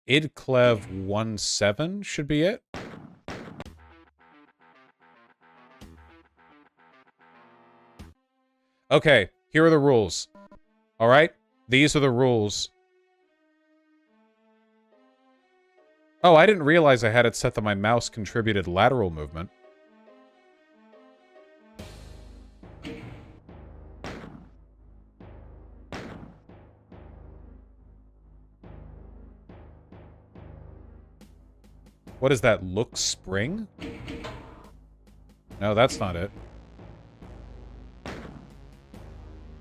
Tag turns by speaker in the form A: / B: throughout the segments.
A: idclev17 should be it. Okay, here are the rules. All right? These are the rules. Oh, I didn't realize I had it set that my mouse contributed lateral movement. What is that? Look spring? No, that's not it.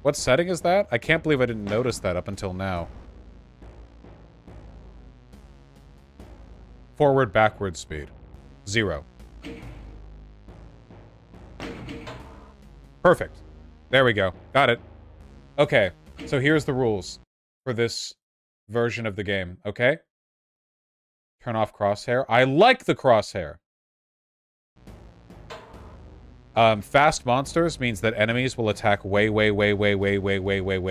A: What setting is that? I can't believe I didn't notice that up until now. Forward, backward speed. 0. Perfect. There we go. Got it. Okay, so here's the rules for this version of the game, okay? Turn off crosshair. I like the crosshair. Fast monsters means that enemies will attack way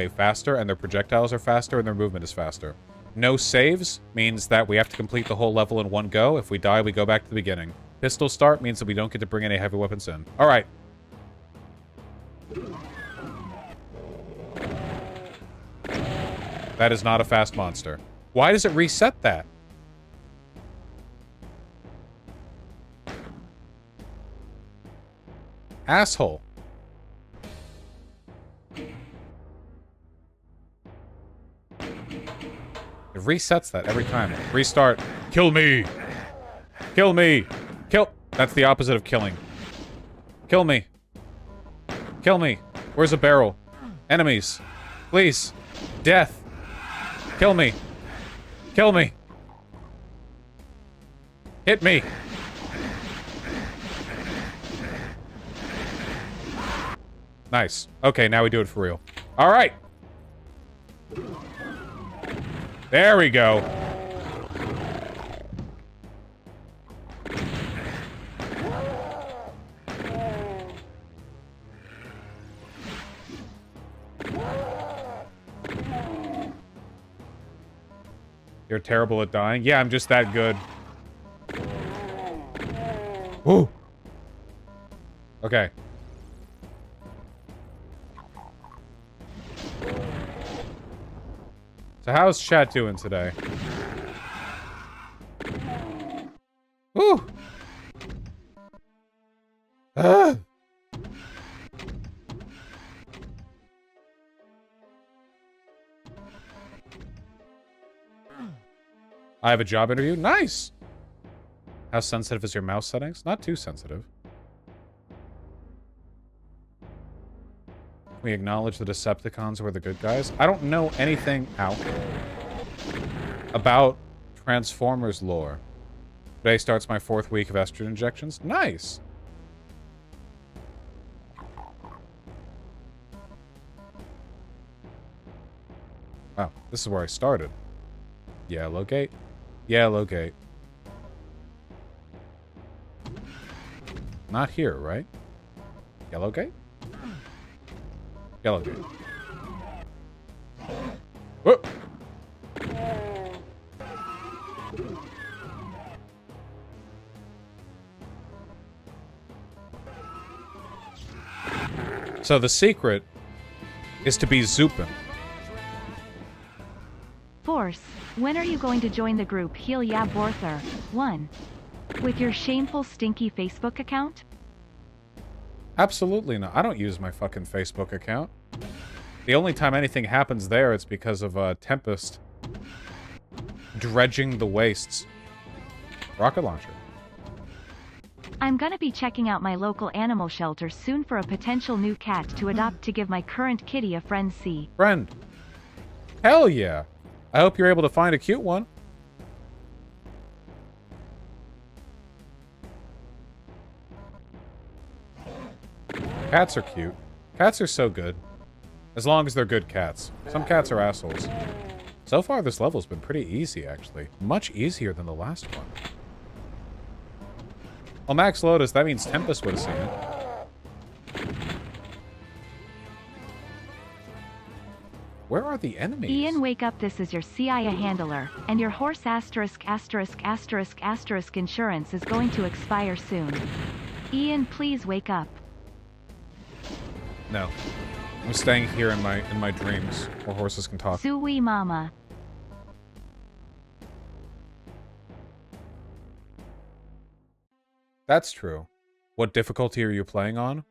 A: faster, and their projectiles are faster, and their movement is faster. No saves means that we have to complete the whole level in one go. If we die, we go back to the beginning. Pistol start means that we don't get to bring any heavy weapons in. All right. That is not a fast monster. Why does it reset that? Asshole. It resets that every time. Restart. Kill me. Kill me. Kill. That's the opposite of killing. Kill me. Kill me. Where's a barrel? Enemies. Please. Death. Kill me. Kill me. Hit me. Nice. Okay, now we do it for real. All right. There we go. You're terrible at dying? Yeah, I'm just that good. Ooh. Okay. So how's chat doing today? Woo! Ah! I have a job interview? Nice! How sensitive is your mouse settings? Not too sensitive. We acknowledge the Decepticons were the good guys. I don't know anything about Transformers lore. Today starts my 4th week of estrogen injections. Nice! Oh, this is where I started. Yellow gate. Yellow gate. Not here, right? Yellow gate? Yellow gate. Whoa! So the secret is to be Zupin.
B: Force, when are you going to join the group Heal Ya Borther 1? With your shameful, stinky Facebook account?
A: Absolutely not. I don't use my fucking Facebook account. The only time anything happens there, it's because of Tempest dredging the wastes. Rocket launcher.
B: I'm gonna be checking out my local animal shelter soon for a potential new cat to adopt to give my current kitty a friend. See.
A: Friend. Hell yeah. I hope you're able to find a cute one. Cats are cute. Cats are so good. As long as they're good cats. Some cats are assholes. So far, this level's been pretty easy, actually. Much easier than the last one. Well, Max Lotus, that means Tempest would have seen it. Where are the enemies?
B: Ian, wake up. This is your CIA handler, and your horse asterisk insurance is going to expire soon. Ian, please wake up.
A: No. I'm staying here in my dreams, where horses can talk.
B: Suey mama.
A: That's true. What difficulty are you playing on?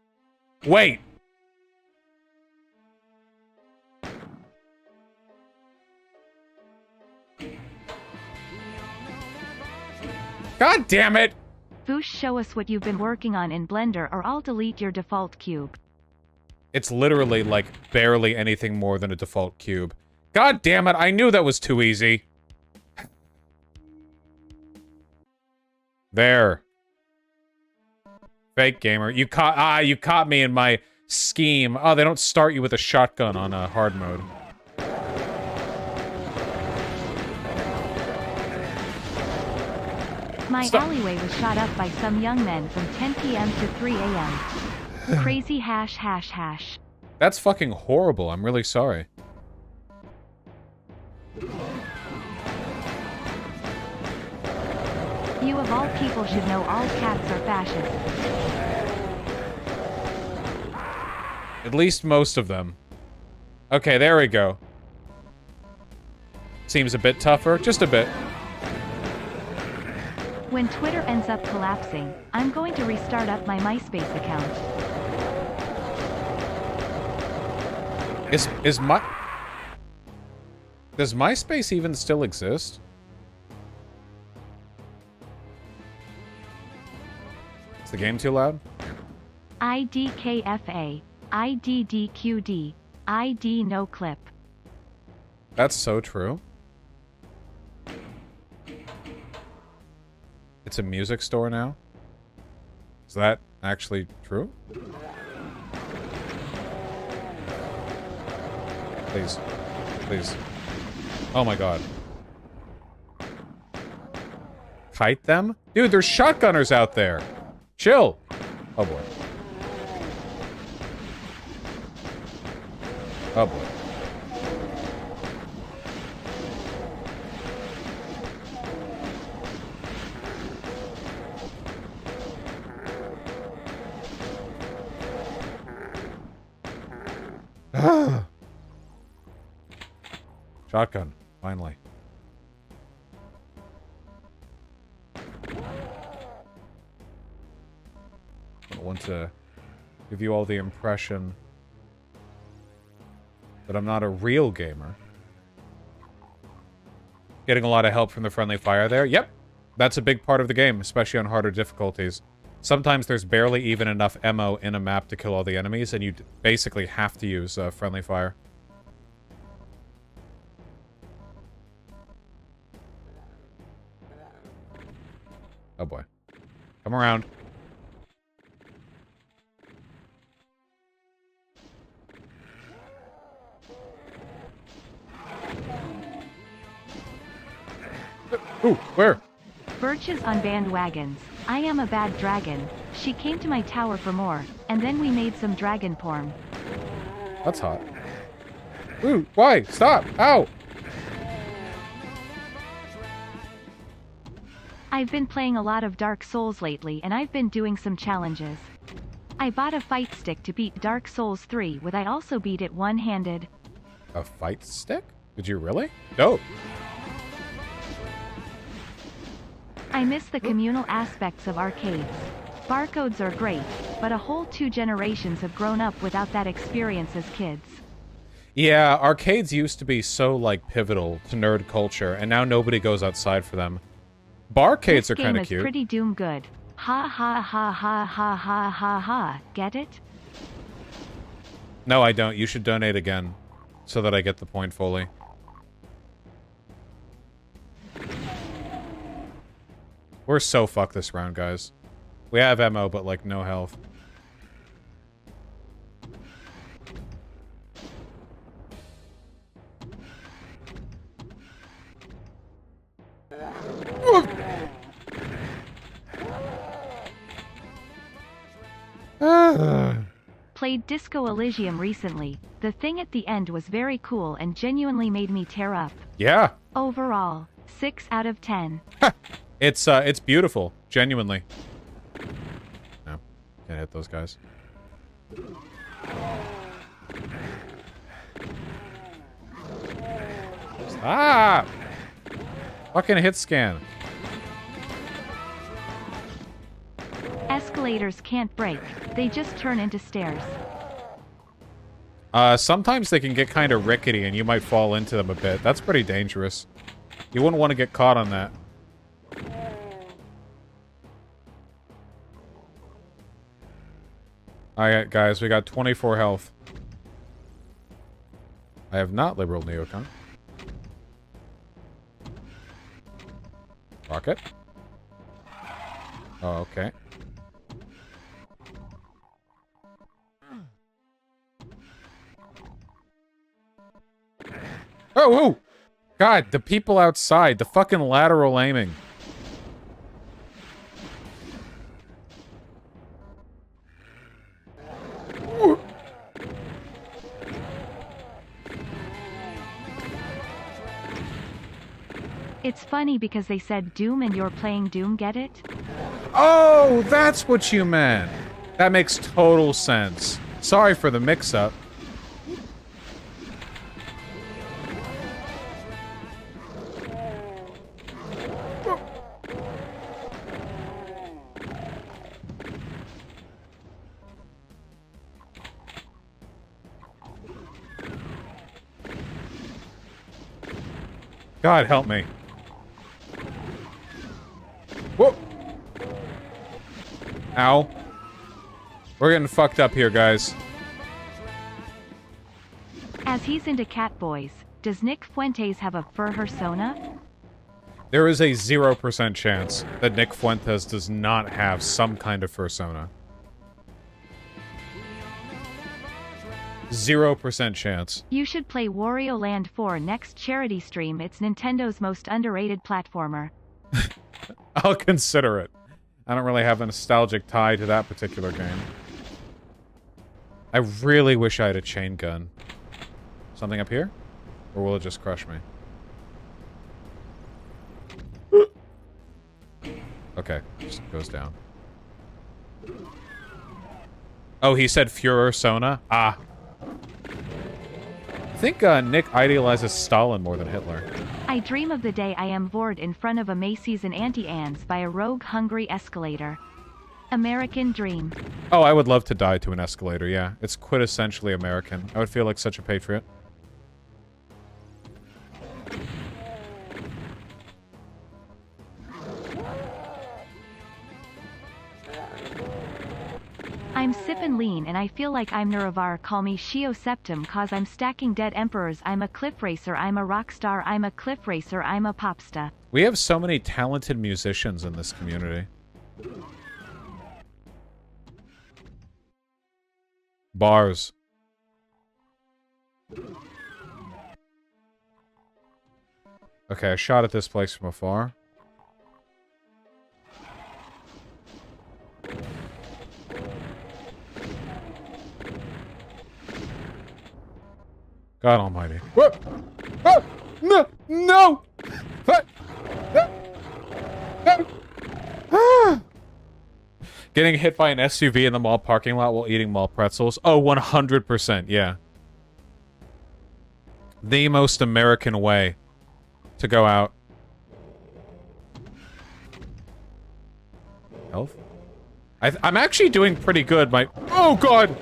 A: Wait! God damn it!
B: Vaush, show us what you've been working on in Blender or I'll delete your default cube.
A: It's literally, like, barely anything more than a default cube. God damn it, I knew that was too easy. There. Fake gamer. You caught me in my scheme. Oh, they don't start you with a shotgun on a hard mode.
B: My alleyway was shot up by some young men from 10 p.m. to 3 a.m. Crazy hash.
A: That's fucking horrible. I'm really sorry.
B: You of all people should know all cats are fascist.
A: At least most of them. Okay, there we go. Seems a bit tougher. Just a bit.
B: When Twitter ends up collapsing, I'm going to restart up my MySpace account.
A: Does MySpace even still exist? Is the game too loud?
B: IDKFA. IDDQD. ID no clip.
A: That's so true. It's a music store now? Is that actually true? Please. Please. Oh my god. Kite them? Dude, there's shotgunners out there! Chill! Oh boy. Oh boy. Shotgun, finally. I want to give you all the impression that I'm not a real gamer. Getting a lot of help from the friendly fire there. Yep, that's a big part of the game, especially on harder difficulties. Sometimes there's barely even enough ammo in a map to kill all the enemies, and you basically have to use friendly fire. Oh boy. Come around. Ooh, where?
B: Birch is on bandwagons. I am a bad dragon. She came to my tower for more, and then we made some dragon porn.
A: That's hot. Ooh, why? Stop! Ow!
B: I've been playing a lot of Dark Souls lately and I've been doing some challenges. I bought a fight stick to beat Dark Souls 3 with I also beat it one-handed.
A: A fight stick? Did you really? Dope.
B: I miss the communal aspects of arcades. Barcodes are great, but a whole 2 generations have grown up without that experience as kids.
A: Yeah, arcades used to be so, like, pivotal to nerd culture, and now nobody goes outside for them. Barcades are kind of cute.
B: This game is pretty doom good. Ha ha ha ha ha ha ha ha. Get it?
A: No, I don't. You should donate again, so that I get the point fully. We're so fucked this round, guys. We have ammo, but, like, no health.
B: played Disco Elysium recently. The thing at the end was very cool and genuinely made me tear up.
A: Yeah.
B: Overall, 6 out of 10.
A: It's beautiful. Genuinely. No. Can't hit those guys. Stop! Fucking hit scan.
B: Escalators can't break. They just turn into stairs.
A: Sometimes they can get kind of rickety and you might fall into them a bit. That's pretty dangerous. You wouldn't want to get caught on that. Alright, guys, we got 24 health. I have not liberal neocon. Rocket. Oh, okay. Oh, whoa! God, the people outside, the fucking lateral aiming.
B: It's funny because they said Doom and you're playing Doom, get it?
A: Oh, that's what you meant. That makes total sense. Sorry for the mix-up. God help me. Whoa! Ow. We're getting fucked up here, guys.
B: As he's into cat boys, does Nick Fuentes have a fur persona?
A: There is a 0% chance that Nick Fuentes does not have some kind of persona. 0% chance.
B: You should play Wario Land 4 next charity stream. It's Nintendo's most underrated platformer.
A: I'll consider it. I don't really have a nostalgic tie to that particular game. I really wish I had a chain gun. Something up here? Or will it just crush me? Okay, just goes down. Oh, he said Führersona? Ah. I think Nick idealizes Stalin more than Hitler.
B: I dream of the day I am bored in front of a Macy's and Auntie Anne's by a rogue hungry escalator. American dream.
A: Oh, I would love to die to an escalator, yeah. It's quintessentially American. I would feel like such a patriot.
B: I'm sippin' lean and I feel like I'm Nuravar. Call me Shio Septim cause I'm stacking dead emperors. I'm a cliff racer. I'm a rock star. I'm a cliff racer. I'm a popsta.
A: We have so many talented musicians in this community. Bars. Okay, I shot at this place from afar. God almighty. Whoa! Oh! No! No! What? No! Ah! Getting hit by an SUV in the mall parking lot while eating mall pretzels. Oh, 100%, yeah. The most American way to go out. Health? I'm actually doing pretty good. Oh, God!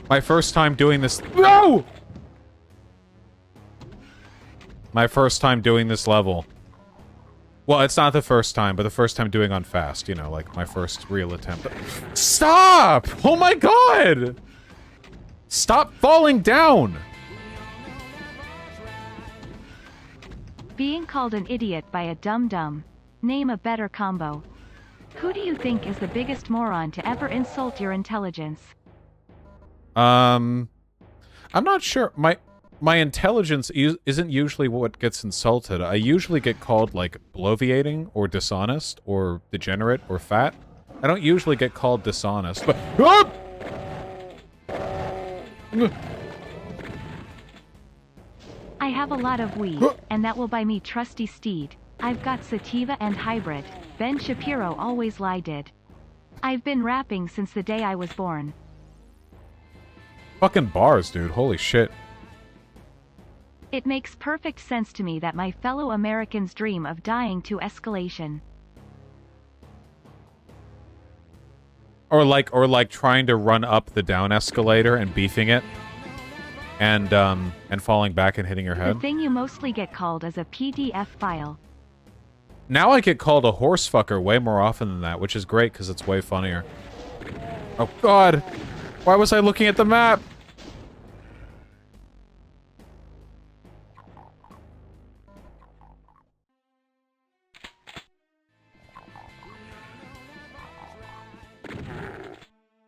A: My first time doing this... No! My first time doing this level. Well, it's not the first time, but the first time doing on fast. You know, like my first real attempt. Stop! Oh my god! Stop falling down!
B: Being called an idiot by a dum-dum. Name a better combo. Who do you think is the biggest moron to ever insult your intelligence?
A: I'm not sure. my intelligence isn't usually what gets insulted. I usually get called, like, bloviating, or dishonest, or degenerate, or fat. I don't usually get called dishonest, but... Ah!
B: I have a lot of weed, and that will buy me trusty steed. I've got sativa and hybrid. Ben Shapiro always lied. I've been rapping since the day I was born.
A: Fucking bars, dude. Holy shit.
B: It makes perfect sense to me that my fellow Americans dream of dying to escalation.
A: Or like trying to run up the down escalator and beefing it. And falling back and hitting your head.
B: The thing you mostly get called is a PDF file.
A: Now I get called a horse fucker way more often than that, which is great because it's way funnier. Oh god! Why was I looking at the map?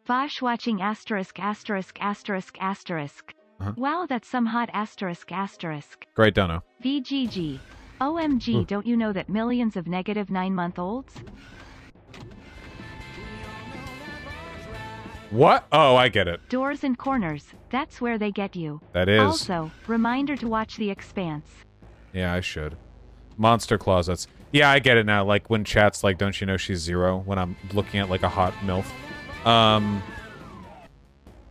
B: Vaush watching asterisk. Wow, that's some hot asterisk.
A: Great dono.
B: VGG. OMG, don't you know that millions of negative 9-month-olds?
A: What? Oh, I get it.
B: Doors and corners, that's where they get you.
A: That is.
B: Also, reminder to watch The Expanse.
A: Yeah, I should. Monster closets. Yeah, I get it now. Like when chat's like, don't you know she's 0? When I'm looking at like a hot MILF.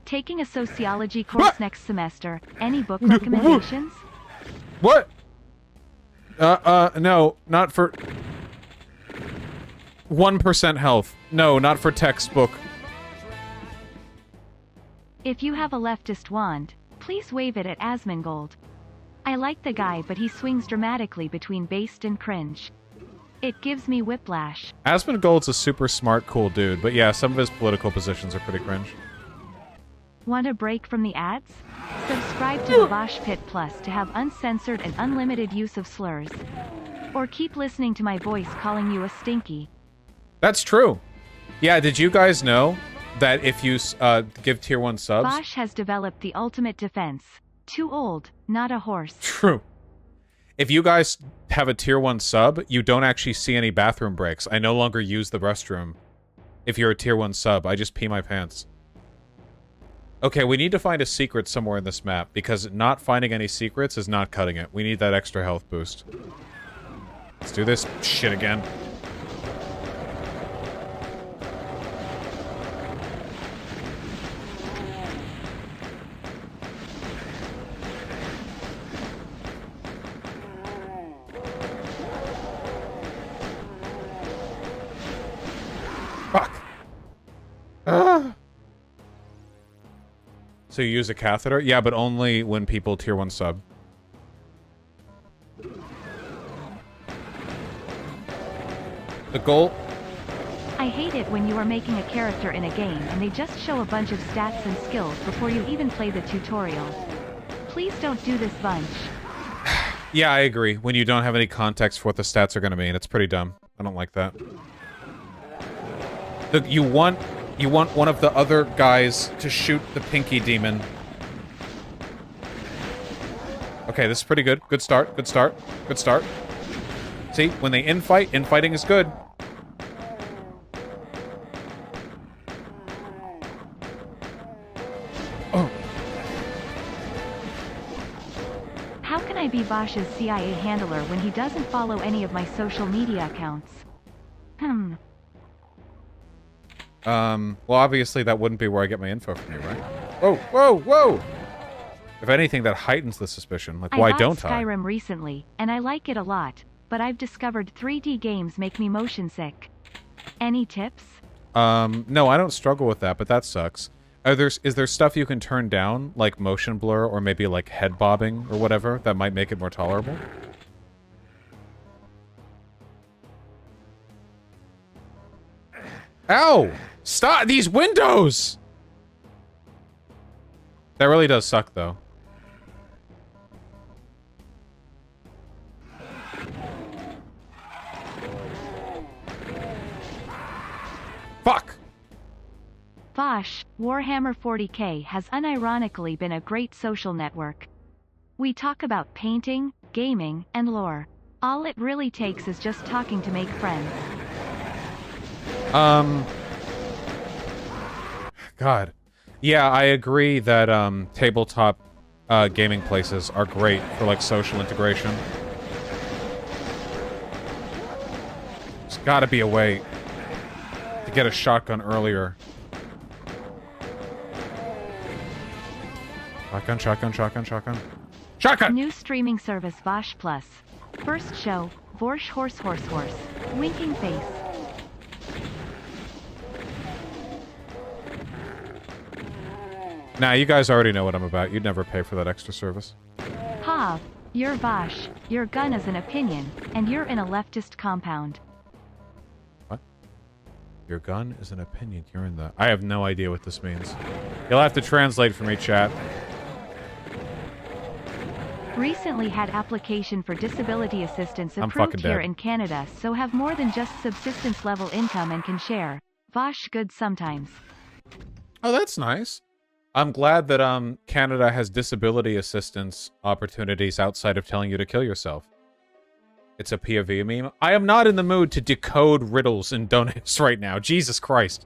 B: Taking a sociology course next semester. Any book recommendations?
A: What? No, not for... 1% health. No, not for textbook.
B: If you have a leftist wand, please wave it at Asmongold. I like the guy, but he swings dramatically between based and cringe. It gives me whiplash.
A: Asmongold's a super smart, cool dude, but yeah, some of his political positions are pretty cringe.
B: Want a break from the ads? Subscribe to the Vaush Pit Plus to have uncensored and unlimited use of slurs. Or keep listening to my voice calling you a stinky.
A: That's true. Yeah, did you guys know that if you give tier 1 subs...
B: Vaush has developed the ultimate defense. Too old, not a horse.
A: True. If you guys have a tier 1 sub, you don't actually see any bathroom breaks. I no longer use the restroom. If you're a tier 1 sub, I just pee my pants. Okay, we need to find a secret somewhere in this map, because not finding any secrets is not cutting it. We need that extra health boost. Let's do this shit again. Fuck. So you use a catheter? Yeah, but only when people tier 1 sub. The goal...
B: I hate it when you are making a character in a game and they just show a bunch of stats and skills before you even play the tutorial. Please don't do this, bunch.
A: Yeah, I agree. When you don't have any context for what the stats are going to mean, it's pretty dumb. I don't like that. You want one of the other guys to shoot the pinky demon. Okay, this is pretty good. Good start, good start, good start. See, when they infight, infighting is good. Oh.
B: How can I be Vaush's CIA handler when he doesn't follow any of my social media accounts?
A: Well, obviously that wouldn't be where I get my info from you, right? Whoa, whoa, whoa! If anything, that heightens the suspicion. Like, why don't I?
B: I bought Skyrim recently, and I like it a lot, but I've discovered 3D games make me motion sick. Any tips?
A: No, I don't struggle with that, but that sucks. Is there stuff you can turn down, like motion blur, or maybe like head bobbing, or whatever, that might make it more tolerable? Ow! Stop these windows! That really does suck, though. Fuck!
B: Vaush, Warhammer 40k has unironically been a great social network. We talk about painting, gaming, and lore. All it really takes is just talking to make friends.
A: God. Yeah, I agree that tabletop gaming places are great for like social integration. There's gotta be a way to get a shotgun earlier. Shotgun, shotgun, shotgun, shotgun. Shotgun!
B: New streaming service Vaush Plus. First show, Vaush horse horse horse. Winking face.
A: Nah, you guys already know what I'm about. You'd never pay for that extra service.
B: Ha! You're Vaush, your gun is an opinion, and you're in a leftist compound.
A: What? Your gun is an opinion. You're in the... I have no idea what this means. You'll have to translate for me, chat.
B: Recently had application for disability assistance
A: I'm
B: approved
A: fucking
B: here
A: dead.
B: in Canada, so have more than just subsistence level income and can share. Vaush good sometimes.
A: Oh, that's nice. I'm glad that Canada has disability assistance opportunities outside of telling you to kill yourself. It's a POV meme. I am not in the mood to decode riddles and donuts right now. Jesus Christ.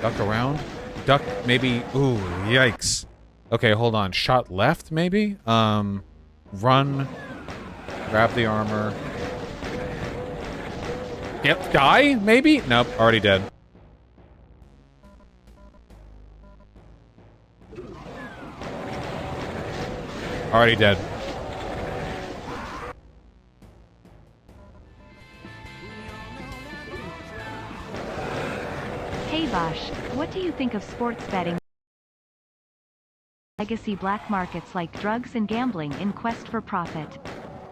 A: Duck around? Duck, maybe... Ooh, yikes. Okay, hold on. Shot left, maybe? Run. Grab the armor. Yep, die, maybe? Nope, already dead. Already dead.
B: Hey Vaush, what do you think of sports betting? Legacy black markets like drugs and gambling in quest for profit.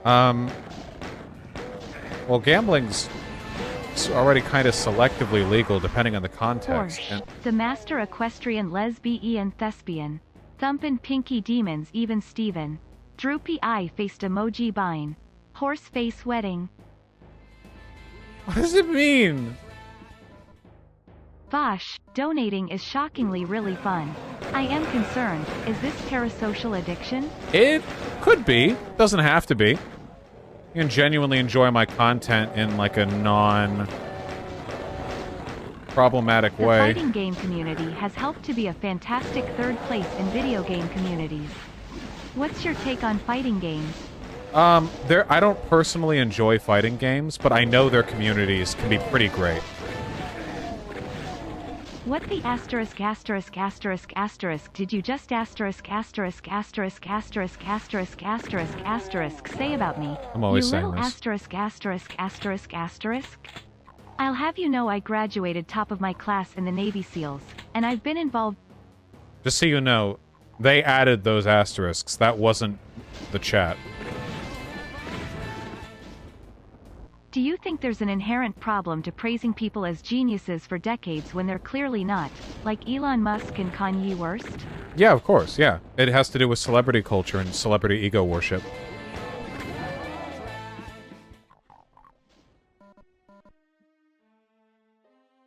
A: Well, gambling's already kind of selectively legal depending on the context.
B: Porsche, the master equestrian lesbian thespian. Thumpin' pinky demons even Steven. Droopy eye faced emoji bine. Horse face wedding.
A: What does it mean?
B: Vaush, donating is shockingly really fun. I am concerned, is this parasocial addiction?
A: It could be. Doesn't have to be. You can genuinely enjoy my content in like a non-problematic
B: The
A: way.
B: fighting game community has helped to be a fantastic third place in video game communities. What's your take on fighting games?
A: I don't personally enjoy fighting games, but I know their communities can be pretty great.
B: What the asterisk asterisk asterisk asterisk did you just asterisk asterisk asterisk asterisk asterisk asterisk asterisk say about me?
A: I'm always
B: you
A: saying
B: little
A: this.
B: asterisk asterisk asterisk asterisk? I'll have you know I graduated top of my class in the Navy SEALs, and I've been involved.
A: Just so you know, they added those asterisks. That wasn't the chat.
B: Do you think there's an inherent problem to praising people as geniuses for decades when they're clearly not, like Elon Musk and Kanye West?
A: Yeah, of course, yeah. It has to do with celebrity culture and celebrity ego worship.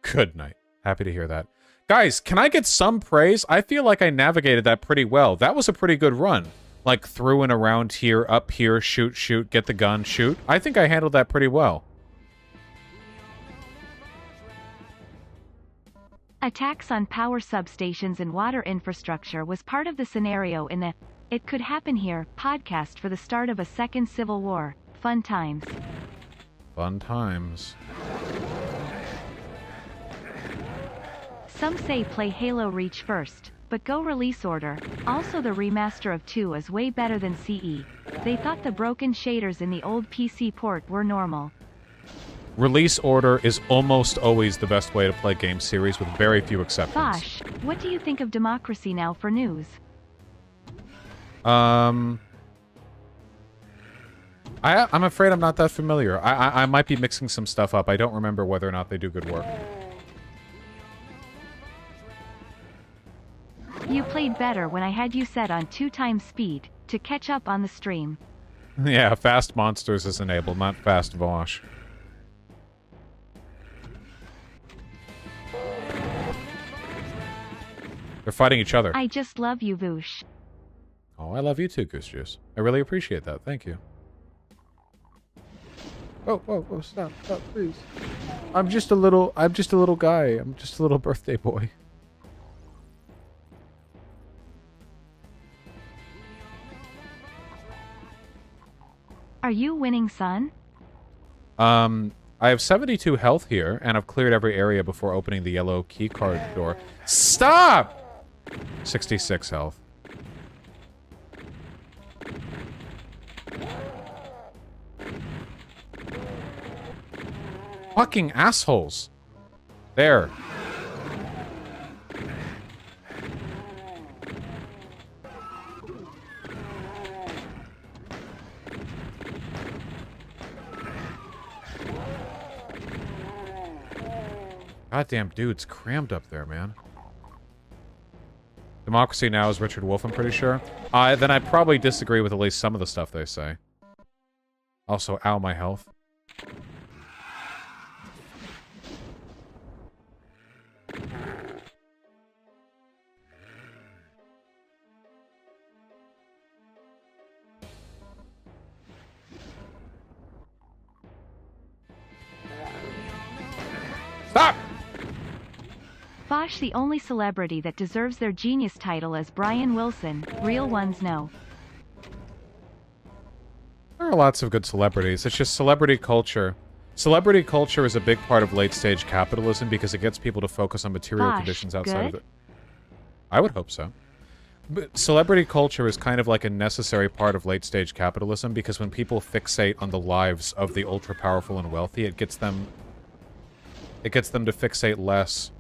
A: Good night. Happy to hear that. Guys, can I get some praise? I feel like I navigated that pretty well. That was a pretty good run. Like, through and around here, up here, shoot, shoot, get the gun, shoot. I think I handled that pretty well.
B: Attacks on power substations and water infrastructure was part of the scenario in the It Could Happen Here podcast for the start of a second civil war. Fun times.
A: Fun times.
B: Some say play Halo Reach first, but go release order. Also the remaster of 2 is way better than CE. They thought the broken shaders in the old PC port were normal.
A: Release order is almost always the best way to play game series with very few exceptions.
B: Vaush, what do you think of Democracy Now! For news?
A: I'm afraid I'm not that familiar. I might be mixing some stuff up. I don't remember whether or not they do good work.
B: You played better when I had you set on 2 times speed, to catch up on the stream.
A: Yeah, Fast Monsters is enabled, not Fast Vaush. They're fighting each other.
B: I just love you, Voosh.
A: Oh, I love you too, Goose Juice. I really appreciate that. Thank you. Oh, stop, please. I'm just a little guy. I'm just a little birthday boy.
B: Are you winning, son?
A: I have 72 health here, and I've cleared every area before opening the yellow keycard door. Stop! 66 health. Fucking assholes. There. Goddamn dude's crammed up there, man. Democracy Now! Is Richard Wolff, I'm pretty sure. Then I probably disagree with at least some of the stuff they say. Also, ow, my health. Stop!
B: Vaush, the only celebrity that deserves their genius title is Brian Wilson. Real ones know.
A: There are lots of good celebrities. It's just celebrity culture. Celebrity culture is a big part of late-stage capitalism because it gets people to focus on material
B: Vaush,
A: conditions outside of
B: good?
A: it. I would hope so. But celebrity culture is kind of like a necessary part of late-stage capitalism because when people fixate on the lives of the ultra-powerful and wealthy, it gets them to fixate less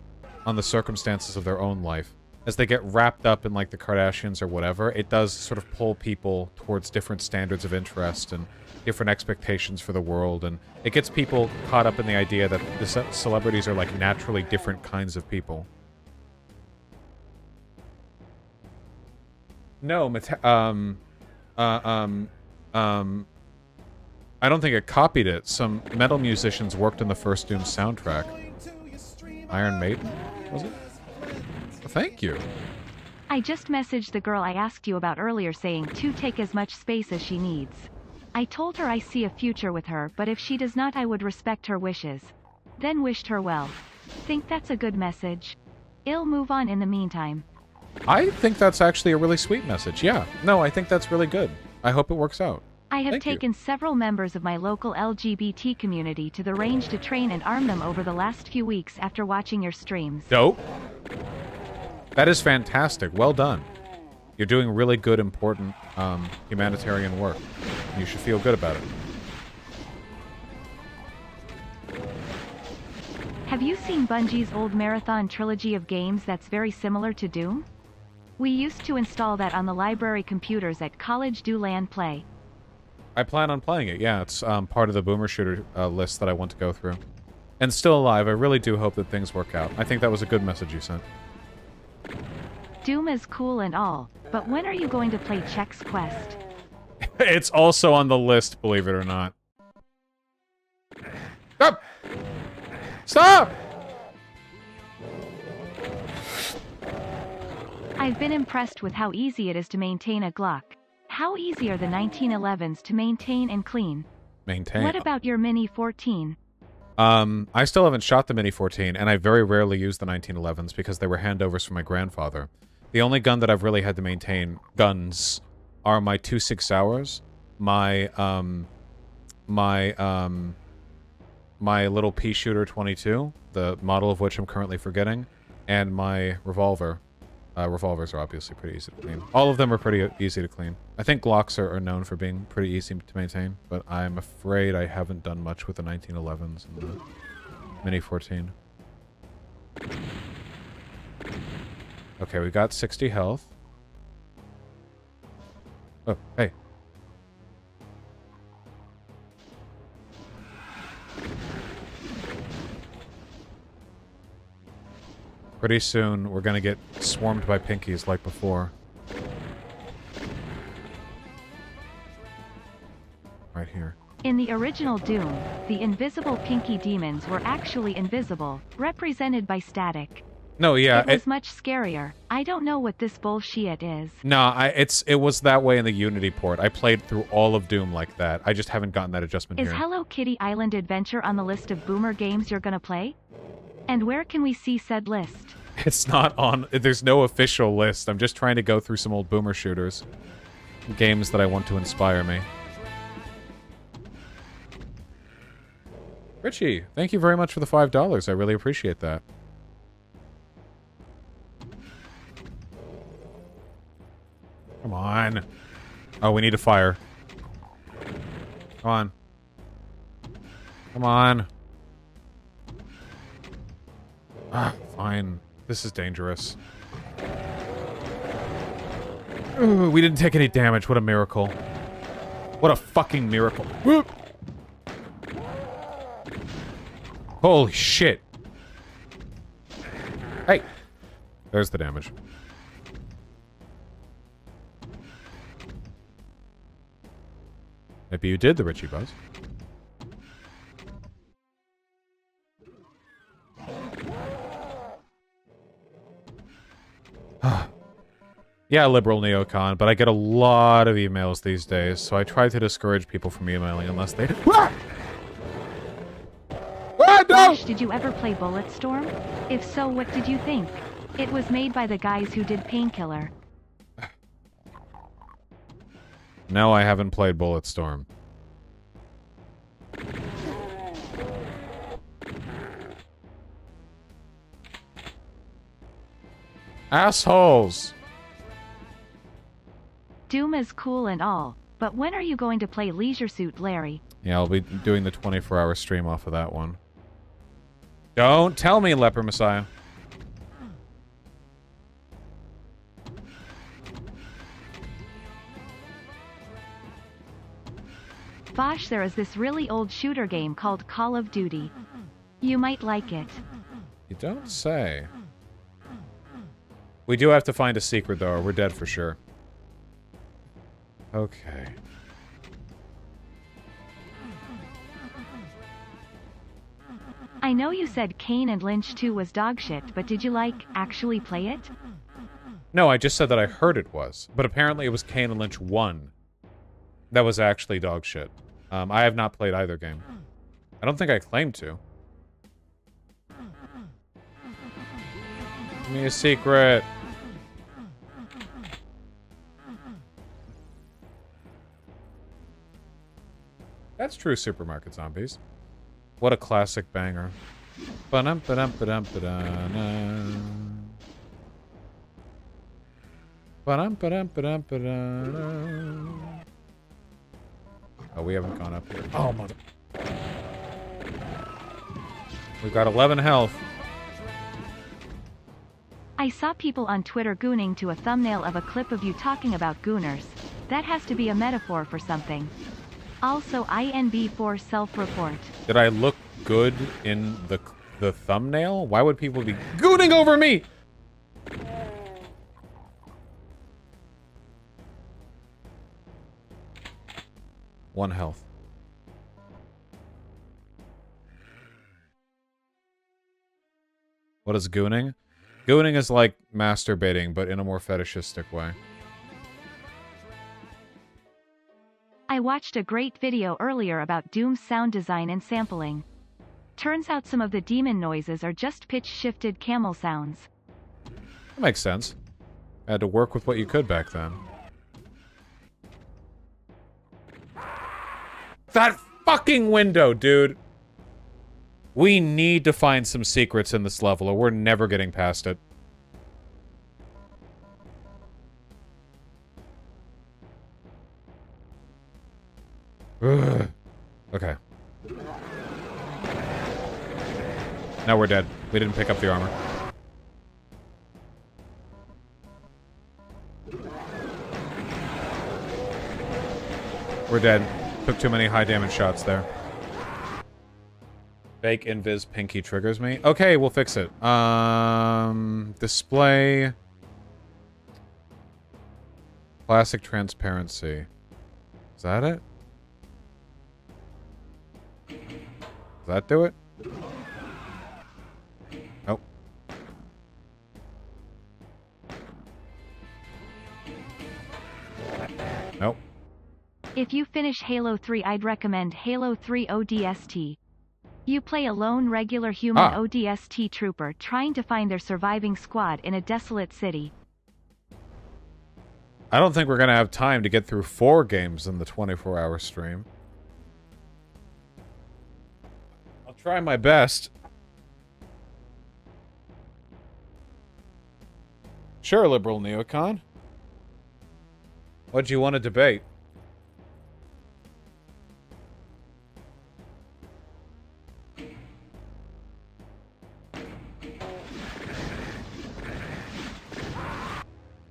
A: on the circumstances of their own life. As they get wrapped up in, like, the Kardashians or whatever, it does sort of pull people towards different standards of interest and different expectations for the world, and it gets people caught up in the idea that the celebrities are, like, naturally different kinds of people. No, I don't think it copied it. Some metal musicians worked on the first Doom soundtrack. Iron Maiden, was it? Well, thank you.
B: I just messaged the girl I asked you about earlier saying to take as much space as she needs. I told her I see a future with her, but if she does not, I would respect her wishes. Then wished her well. Think that's a good message? I'll move on in the meantime.
A: I think that's actually a really sweet message, yeah. No, I think that's really good. I hope it works out.
B: I have taken several members of my local LGBT community to the range to train and arm them over the last few weeks after watching your streams.
A: Dope. That is fantastic. Well done. You're doing really good, important humanitarian work. You should feel good about it.
B: Have you seen Bungie's old Marathon trilogy of games that's very similar to Doom? We used to install that on the library computers at college do LAN play.
A: I plan on playing it, yeah. It's part of the Boomer Shooter list that I want to go through. And still alive, I really do hope that things work out. I think that was a good message you sent.
B: Doom is cool and all, but when are you going to play Chex Quest?
A: It's also on the list, believe it or not. Stop! Stop!
B: I've been impressed with how easy it is to maintain a Glock. How easy are the 1911s to maintain and clean?
A: Maintain.
B: What about your Mini 14?
A: I still haven't shot the Mini 14, and I very rarely use the 1911s because they were handovers from my grandfather. The only gun that I've really had to maintain, guns, are my 2.6 hours, my little pea shooter 22, the model of which I'm currently forgetting, and my revolver. Revolvers are obviously pretty easy to clean. All of them are pretty easy to clean. I think Glocks are known for being pretty easy to maintain, but I'm afraid I haven't done much with the 1911s and the Mini 14. Okay, we got 60 health. Oh, hey. Pretty soon, we're gonna get swarmed by pinkies like before. Right here.
B: In the original Doom, the invisible pinky demons were actually invisible, represented by static.
A: No, yeah.
B: It was much scarier. I don't know what this bullshit is.
A: No, it was that way in the Unity port. I played through all of Doom like that. I just haven't gotten that adjustment
B: Is
A: here.
B: Hello Kitty Island Adventure on the list of boomer games you're gonna play? And where can we see said list?
A: It's not on... There's no official list. I'm just trying to go through some old boomer shooters. Games that I want to inspire me. Richie, thank you very much for the $5. I really appreciate that. Come on. Oh, we need a fire. Come on. Come on. Ah, fine. This is dangerous. Ooh, we didn't take any damage. What a miracle. What a fucking miracle. Whoop. Holy shit. Hey. There's the damage. Maybe you did the Richie Buzz. Yeah, liberal neocon, but I get a lot of emails these days, so I try to discourage people from emailing unless they... Ah! Ah, no!
B: Gosh, did you ever play Bulletstorm? If so, what did you think? It was made by the guys who did Painkiller.
A: No, I haven't played Bulletstorm. Assholes!
B: Doom is cool and all, but when are you going to play Leisure Suit Larry?
A: Yeah, I'll be doing the 24-hour stream off of that one. Don't tell me, Leper Messiah.
B: Vaush, there is this really old shooter game called Call of Duty. You might like it.
A: You don't say. We do have to find a secret, though, or we're dead for sure. Okay.
B: I know you said Kane and Lynch 2 was dogshit, but did you, actually play it?
A: No, I just said that I heard it was. But apparently it was Kane and Lynch 1. That was actually dog shit. I have not played either game. I don't think I claimed to. Give me a secret. That's true, Supermarket Zombies. What a classic banger. Ba-dum, ba-dum, ba-dum, ba-dum. Ba-dum, ba-dum, ba-dum, ba-dum. Oh, we haven't gone up here. Oh, mother... We've got 11 health.
B: I saw people on Twitter gooning to a thumbnail of a clip of you talking about gooners. That has to be a metaphor for something. Also, INB4 self-report.
A: Did I look good in the thumbnail? Why would people be gooning over me? One health. What is gooning? Gooning is like masturbating, but in a more fetishistic way.
B: I watched a great video earlier about Doom's sound design and sampling. Turns out some of the demon noises are just pitch-shifted camel sounds.
A: That makes sense. I had to work with what you could back then. That fucking window, dude! We need to find some secrets in this level, or we're never getting past it. Ugh. Okay. Now we're dead. We didn't pick up the armor. We're dead. Took too many high damage shots there. Fake invis pinky triggers me. Okay, we'll fix it. Display. Classic transparency. Is that it? Does that do it? Nope.
B: If you finish Halo 3, I'd recommend Halo 3 ODST. You play a lone regular human ODST trooper trying to find their surviving squad in a desolate city.
A: I don't think we're going to have time to get through 4 games in the 24-hour stream. I'll try my best. Sure, liberal neocon. What do you want to debate?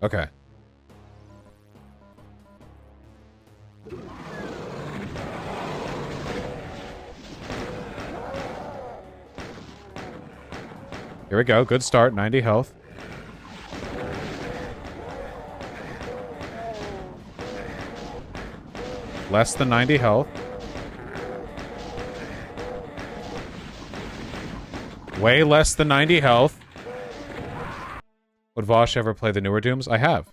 A: Okay. Here we go. Good start. 90 health. Less than 90 health. Way less than 90 health. Would Vaush ever play the newer Dooms? I have.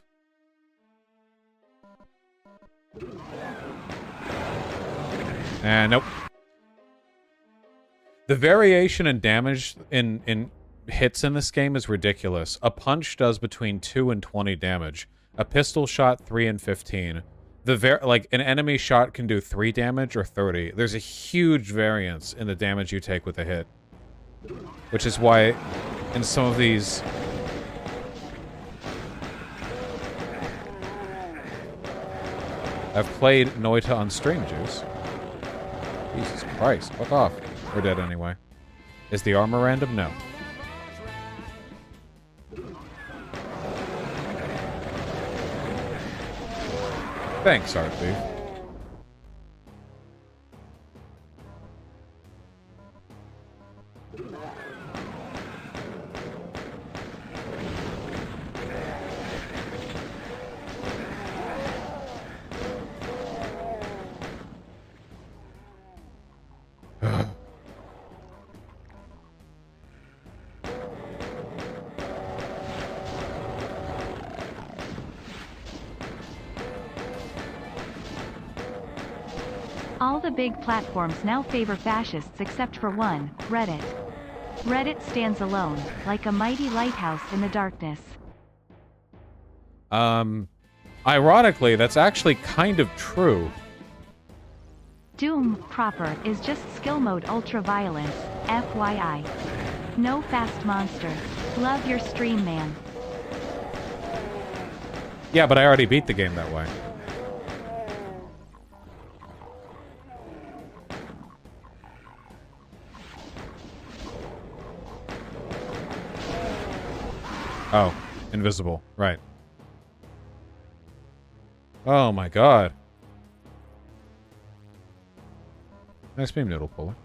A: And nope. The variation in damage in hits in this game is ridiculous. A punch does between 2 and 20 damage. A pistol shot 3 and 15. Like an enemy shot can do 3 damage or 30. There's a huge variance in the damage you take with a hit. Which is why in some of these I've played Noita on stream, Juice. Jesus Christ, fuck off. We're dead anyway. Is the armor random? No. Thanks, Artby.
B: All the big platforms now favor fascists except for one, Reddit. Reddit stands alone, like a mighty lighthouse in the darkness.
A: Ironically, that's actually kind of true.
B: Doom, proper, is just skill mode ultra violence, FYI. No fast monster. Love your stream, man.
A: Yeah, but I already beat the game that way. Oh, invisible. Right. Oh my god. Nice beam noodle puller.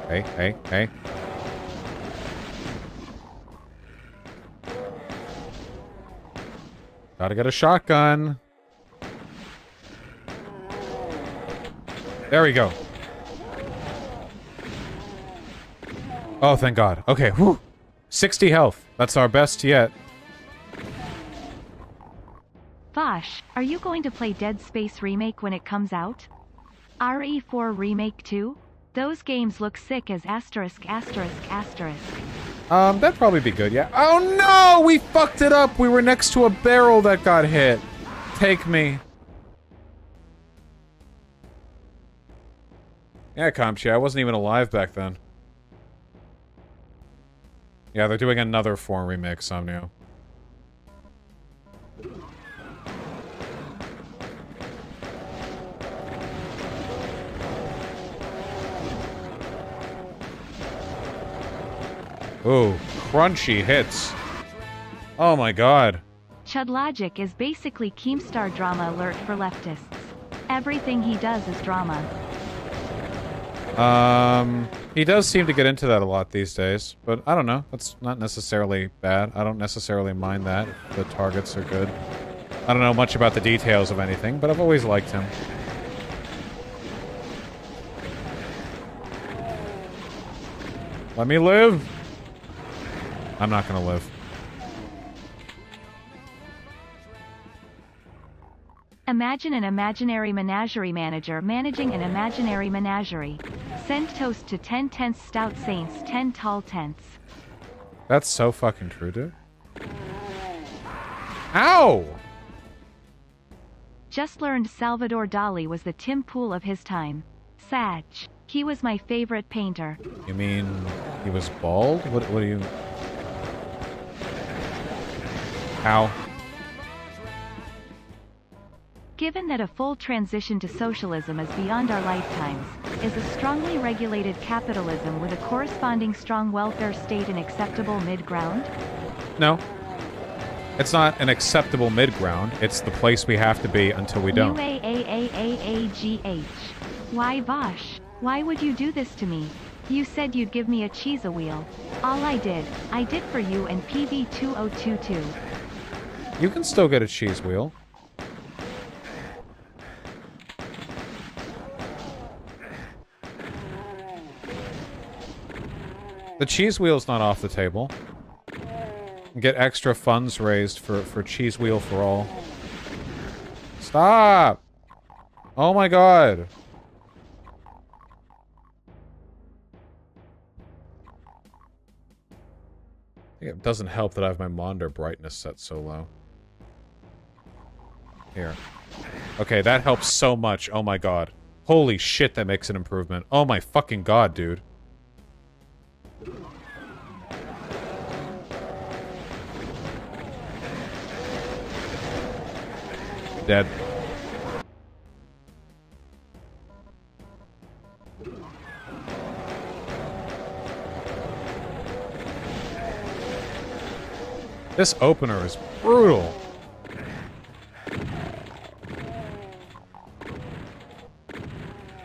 A: Hey. Gotta get a shotgun. There we go. Oh, thank God. Okay, whew. 60 health. That's our best yet.
B: Vaush, are you going to play Dead Space Remake when it comes out? RE4 Remake 2? Those games look sick as asterisk.
A: That'd probably be good, yeah. Oh no! We fucked it up! We were next to a barrel that got hit. Take me. Yeah, Comchi, I wasn't even alive back then. Yeah, they're doing another 4 remake, Somnio. Ooh, crunchy hits. Oh my god.
B: Chud Logic is basically Keemstar drama alert for leftists. Everything he does is drama.
A: He does seem to get into that a lot these days, but I don't know. That's not necessarily bad. I don't necessarily mind that if the targets are good. I don't know much about the details of anything, but I've always liked him. Let me live. I'm not gonna live.
B: Imagine an imaginary menagerie manager managing an imaginary menagerie. Send toast to 10 tenths stout saints, 10 tall tenths.
A: That's so fucking true, dude. Ow!
B: Just learned Salvador Dali was the Tim Pool of his time. Sag. He was my favorite painter.
A: You mean he was bald? What do you... Ow.
B: Given that a full transition to socialism is beyond our lifetimes, is a strongly regulated capitalism with a corresponding strong welfare state an acceptable mid-ground?
A: No. It's not an acceptable mid-ground. It's the place we have to be until we don't.
B: UAAAAAGH. Why, Vaush? Why would you do this to me? You said you'd give me a cheese-a-wheel. All I did for you and PV2022.
A: You can still get a cheese wheel. The cheese wheel's not off the table. Get extra funds raised for cheese wheel for all. Stop! Oh my god. I think it doesn't help that I have my monitor brightness set so low. Here. Okay, that helps so much. Oh my god. Holy shit, that makes an improvement. Oh my fucking god, dude. Dead. This opener is brutal.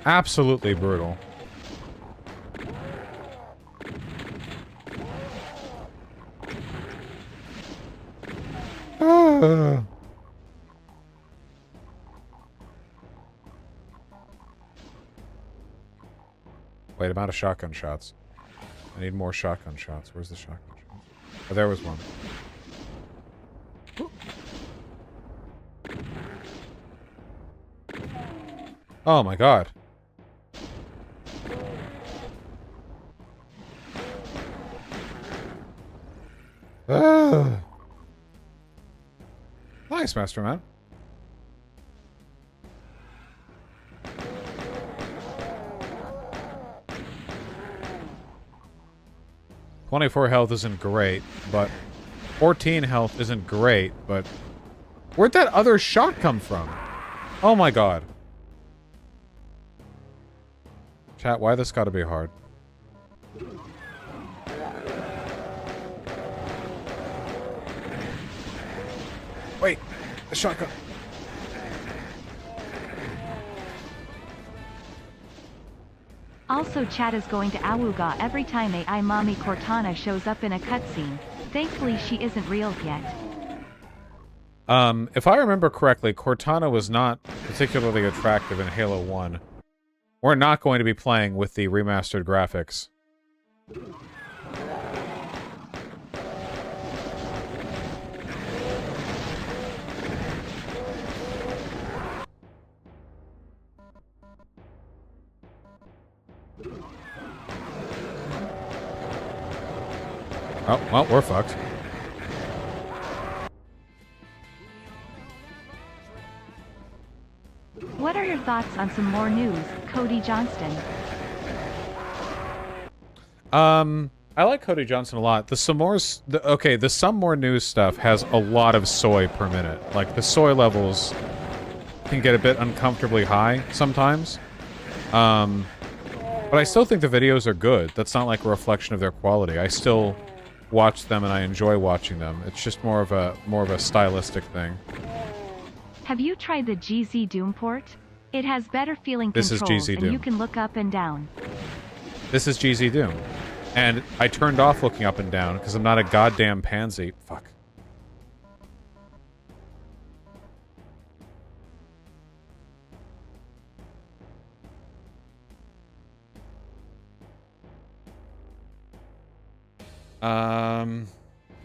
A: Absolutely brutal. Wait, I'm out of shotgun shots. I need more shotgun shots. Where's the shotgun shots? Oh, there was one. Oh my god. Nice, Master Man. .24 health isn't great, but 14 health isn't great, but where'd that other shot come from? Oh my god. Chat, why this gotta be hard? Wait, the shotgun.
B: Also, chat is going to Awuga every time AI Mommy Cortana shows up in a cutscene. Thankfully, she isn't real yet.
A: If I remember correctly, Cortana was not particularly attractive in Halo 1. We're not going to be playing with the remastered graphics. Oh, well, we're fucked.
B: What are your thoughts on some more news, Cody Johnston?
A: I like Cody Johnson a lot. The some more, the some more news stuff has a lot of soy per minute. Like, the soy levels can get a bit uncomfortably high sometimes. But I still think the videos are good. That's not like a reflection of their quality. I still watch them and I enjoy watching them. It's just more of a stylistic thing.
B: Have you tried the GZ Doom port? It has better feeling
A: This is
B: controls
A: GZ
B: and
A: Doom.
B: you can look up and down.
A: This is GZ Doom. And I turned off looking up and down because I'm not a goddamn pansy. Fuck.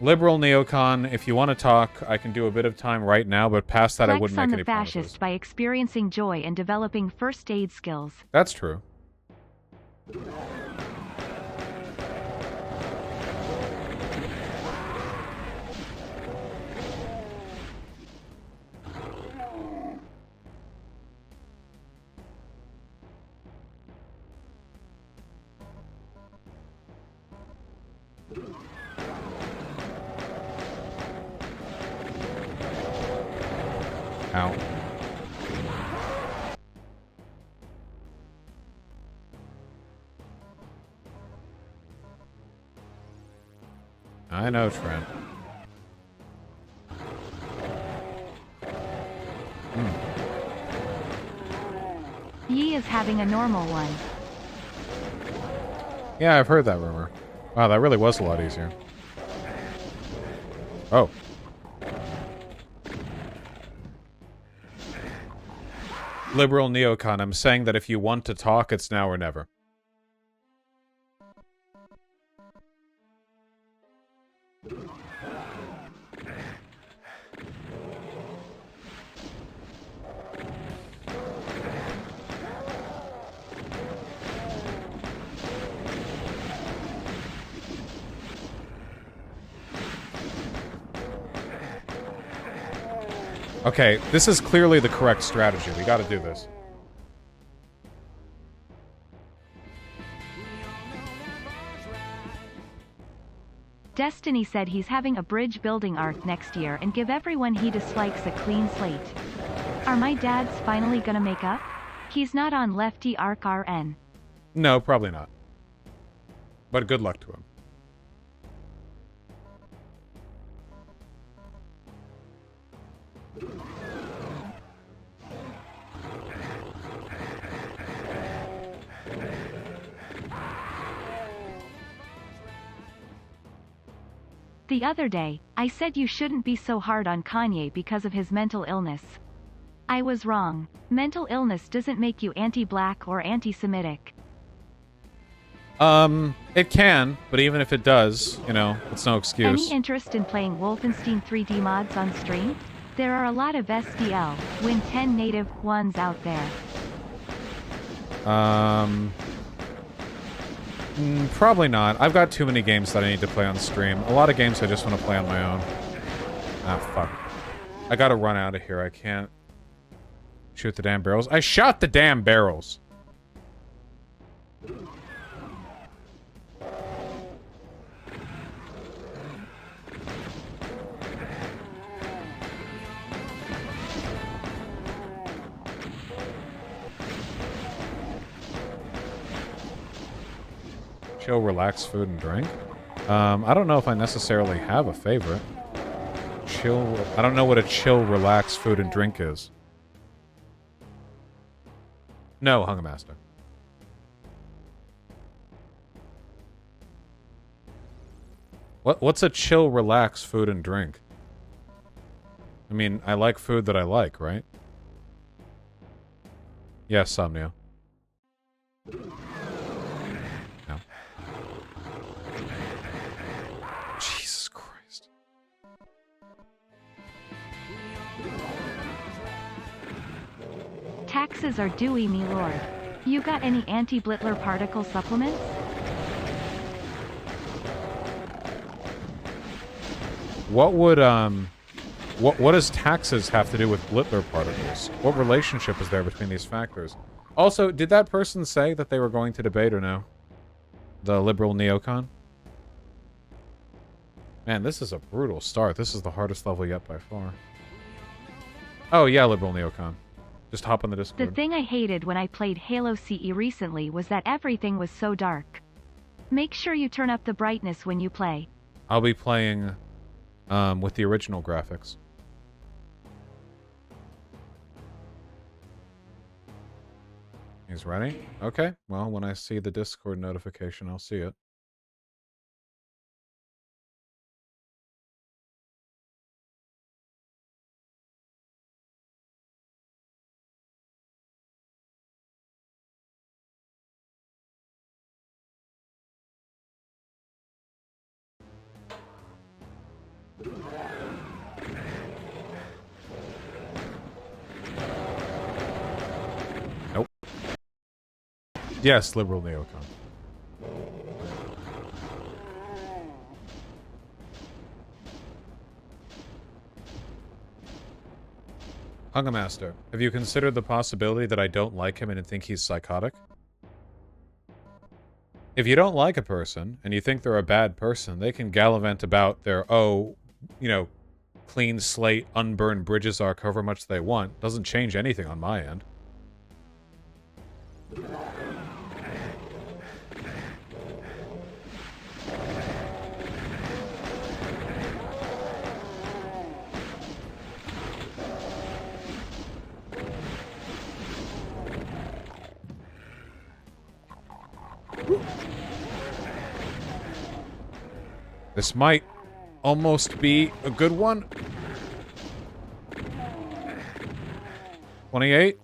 A: Liberal neocon, if you want to talk, I can do a bit of time right now, but past that I wouldn't make any promises.
B: Flex on the fascist by experiencing joy and developing first aid skills.
A: That's true. Ow. I know, Trent.
B: Yi is having a normal one.
A: Yeah, I've heard that rumor. Wow, that really was a lot easier. Oh. Liberal neocon, I'm saying that if you want to talk, it's now or never. Okay, this is clearly the correct strategy. We gotta do this.
B: Destiny said he's having a bridge building arc next year and give everyone he dislikes a clean slate. Are my dads finally gonna make up? He's not on Lefty Arc RN.
A: No, probably not. But good luck to him.
B: The other day, I said you shouldn't be so hard on Kanye because of his mental illness. I was wrong. Mental illness doesn't make you anti-black or anti-Semitic.
A: It can, but even if it does, you know, it's no excuse.
B: Any interest in playing Wolfenstein 3D mods on stream? There are a lot of SDL, Win 10 native ones out there.
A: Probably not. I've got too many games that I need to play on stream. A lot of games I just want to play on my own. Ah, fuck. I gotta run out of here. I can't shoot the damn barrels. I shot the damn barrels! Chill, relax, food, and drink. I don't know if I necessarily have a favorite. Chill... I don't know what a chill, relax, food, and drink is. No, Hunger Master. What's a chill, relax, food, and drink? I mean, I like food that I like, right? Yes, Somnio. No. Jesus Christ.
B: Taxes are due, me lord. You got any anti-Blittler particle supplements?
A: What would, what does taxes have to do with Blittler particles? What relationship is there between these factors? Also, did that person say that they were going to debate or no? The liberal neocon? Man, this is a brutal start. This is the hardest level yet by far. Oh, yeah, liberal neocon. Just hop on the Discord.
B: The thing I hated when I played Halo CE recently was that everything was so dark. Make sure you turn up the brightness when you play.
A: I'll be playing with the original graphics. He's ready? Okay. Well, when I see the Discord notification, I'll see it. Yes, liberal neocon. Hungamaster, have you considered the possibility that I don't like him and think he's psychotic? If you don't like a person, and you think they're a bad person, they can gallivant about their, oh, you know, clean slate, unburned bridges arc however much they want. Doesn't change anything on my end. This might almost be a good one. 28.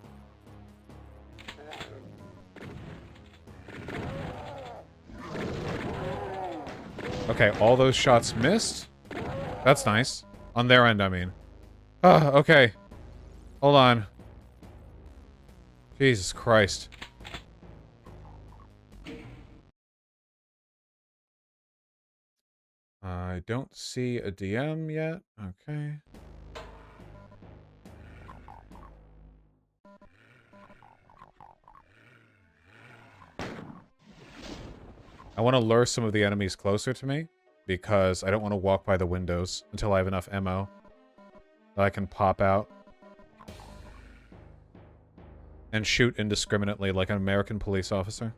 A: Okay, all those shots missed. That's nice. On their end, I mean. Okay. Hold on. Jesus Christ. I don't see a DM yet. Okay. I want to lure some of the enemies closer to me, because I don't want to walk by the windows until I have enough ammo that I can pop out and shoot indiscriminately like an American police officer.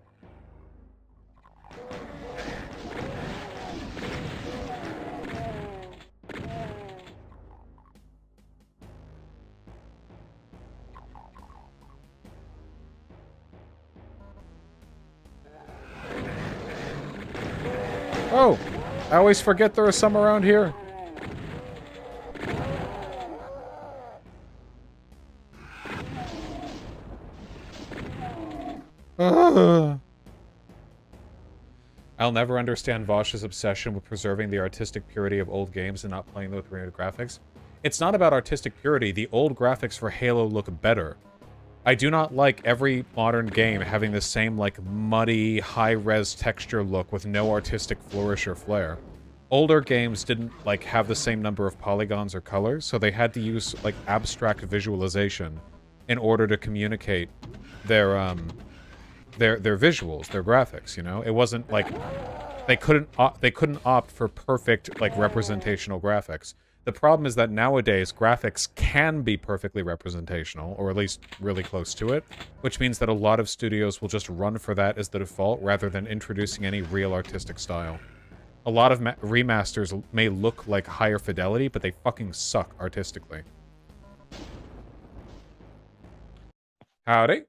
A: Oh! I always forget there are some around here. I'll never understand Vaush's obsession with preserving the artistic purity of old games and not playing them with renewed graphics. It's not about artistic purity. The old graphics for Halo look better. I do not like every modern game having the same, like, muddy, high-res texture look with no artistic flourish or flair. Older games didn't, like, have the same number of polygons or colors, so they had to use, like, abstract visualization in order to communicate their visuals, their graphics, you know? It wasn't, like, they couldn't opt for perfect, like, representational graphics. The problem is that nowadays, graphics can be perfectly representational, or at least really close to it, which means that a lot of studios will just run for that as the default rather than introducing any real artistic style. A lot of remasters may look like higher fidelity, but they fucking suck artistically. Howdy.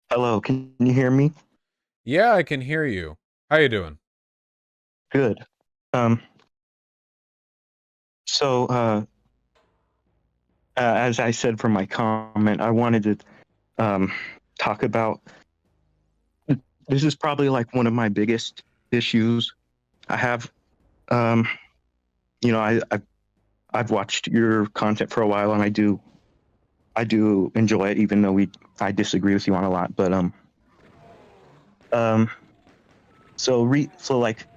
C: Hello, can you hear me?
A: Yeah, I can hear you. How you doing?
C: Good. As I said for my comment, I wanted to talk about, this is probably like one of my biggest issues I have. You know, I've watched your content for a while, and I do enjoy it, even though I disagree with you on a lot. But so like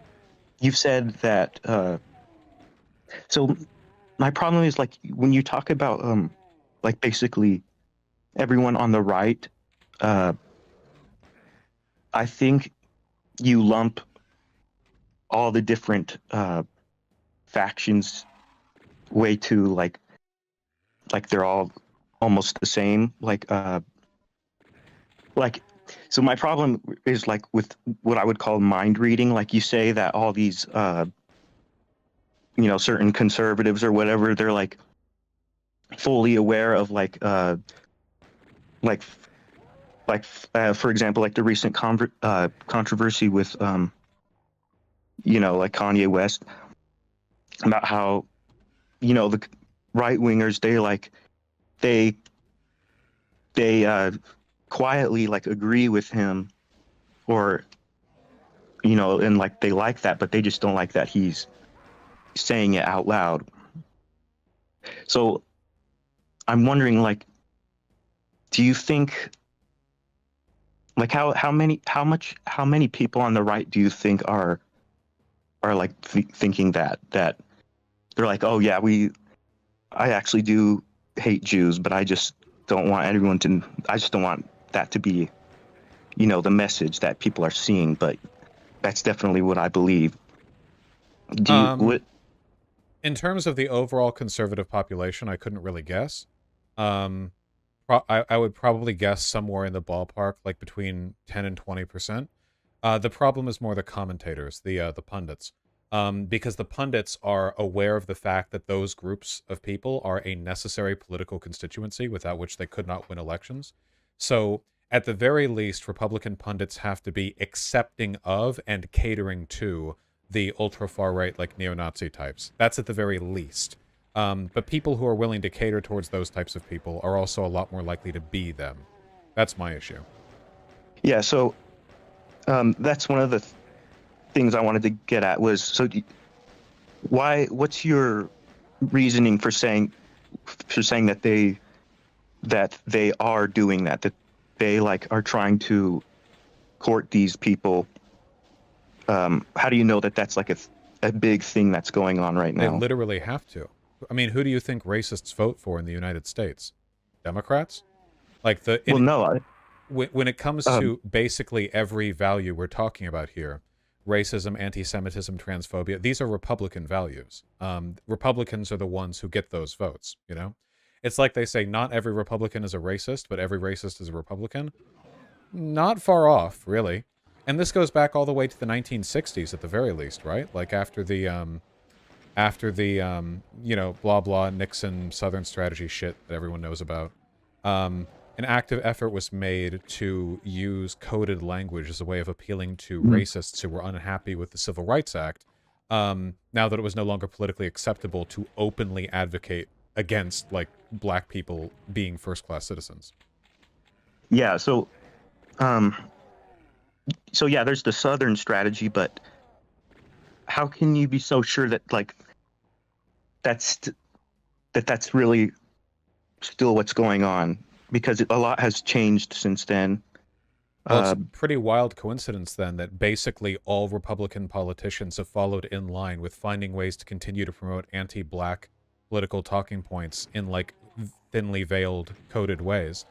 C: you've said that. So my problem is, like, when you talk about like basically everyone on the right, I think you lump all the different factions way too like they're all almost the same. So my problem is, like, with what I would call mind reading. Like, you say that all these you know, certain conservatives or whatever, they're like fully aware of for example, like the recent controversy with you know, like Kanye West, about how, you know, the right wingers, they quietly, like, agree with him, or, you know, and, like, they like that, but they just don't like that he's saying it out loud. So I'm wondering, like, do you think Like how many people on the right do you think are like thinking that they're like, oh yeah, I actually do hate Jews, but I just don't want that to be, the message that people are seeing. But that's definitely what I believe.
A: In terms of the overall conservative population, I couldn't really guess. I would probably guess somewhere in the ballpark, like between 10 and 20%. The problem is more the commentators, the pundits. Because the pundits are aware of the fact that those groups of people are a necessary political constituency without which they could not win elections. So, at the very least, Republican pundits have to be accepting of and catering to the ultra-far-right, like neo-Nazi types. That's at the very least. But people who are willing to cater towards those types of people are also a lot more likely to be them. That's my issue.
C: Yeah, so that's one of the things I wanted to get at was, so what's your reasoning for saying that they are doing that they like are trying to court these people? How do you know that that's like a big thing that's going on right now?
A: They literally have to. I mean, who do you think racists vote for in the United States? Democrats? Like when it comes to basically every value we're talking about here, racism, anti-Semitism, transphobia, these are Republican values. Republicans are the ones who get those votes, you know? It's like they say, not every Republican is a racist, but every racist is a Republican. Not far off, really. And this goes back all the way to the 1960s at the very least, right? Like after the blah blah Nixon Southern strategy shit that everyone knows about, an active effort was made to use coded language as a way of appealing to racists who were unhappy with the Civil Rights Act, now that it was no longer politically acceptable to openly advocate against, like, black people being first-class citizens.
C: Yeah, so yeah, there's the Southern strategy, but how can you be so sure that, like, that's really still what's going on? Because a lot has changed since then.
A: Well, it's a pretty wild coincidence, then, that basically all Republican politicians have followed in line with finding ways to continue to promote anti-black political talking points in, like, thinly veiled, coded ways.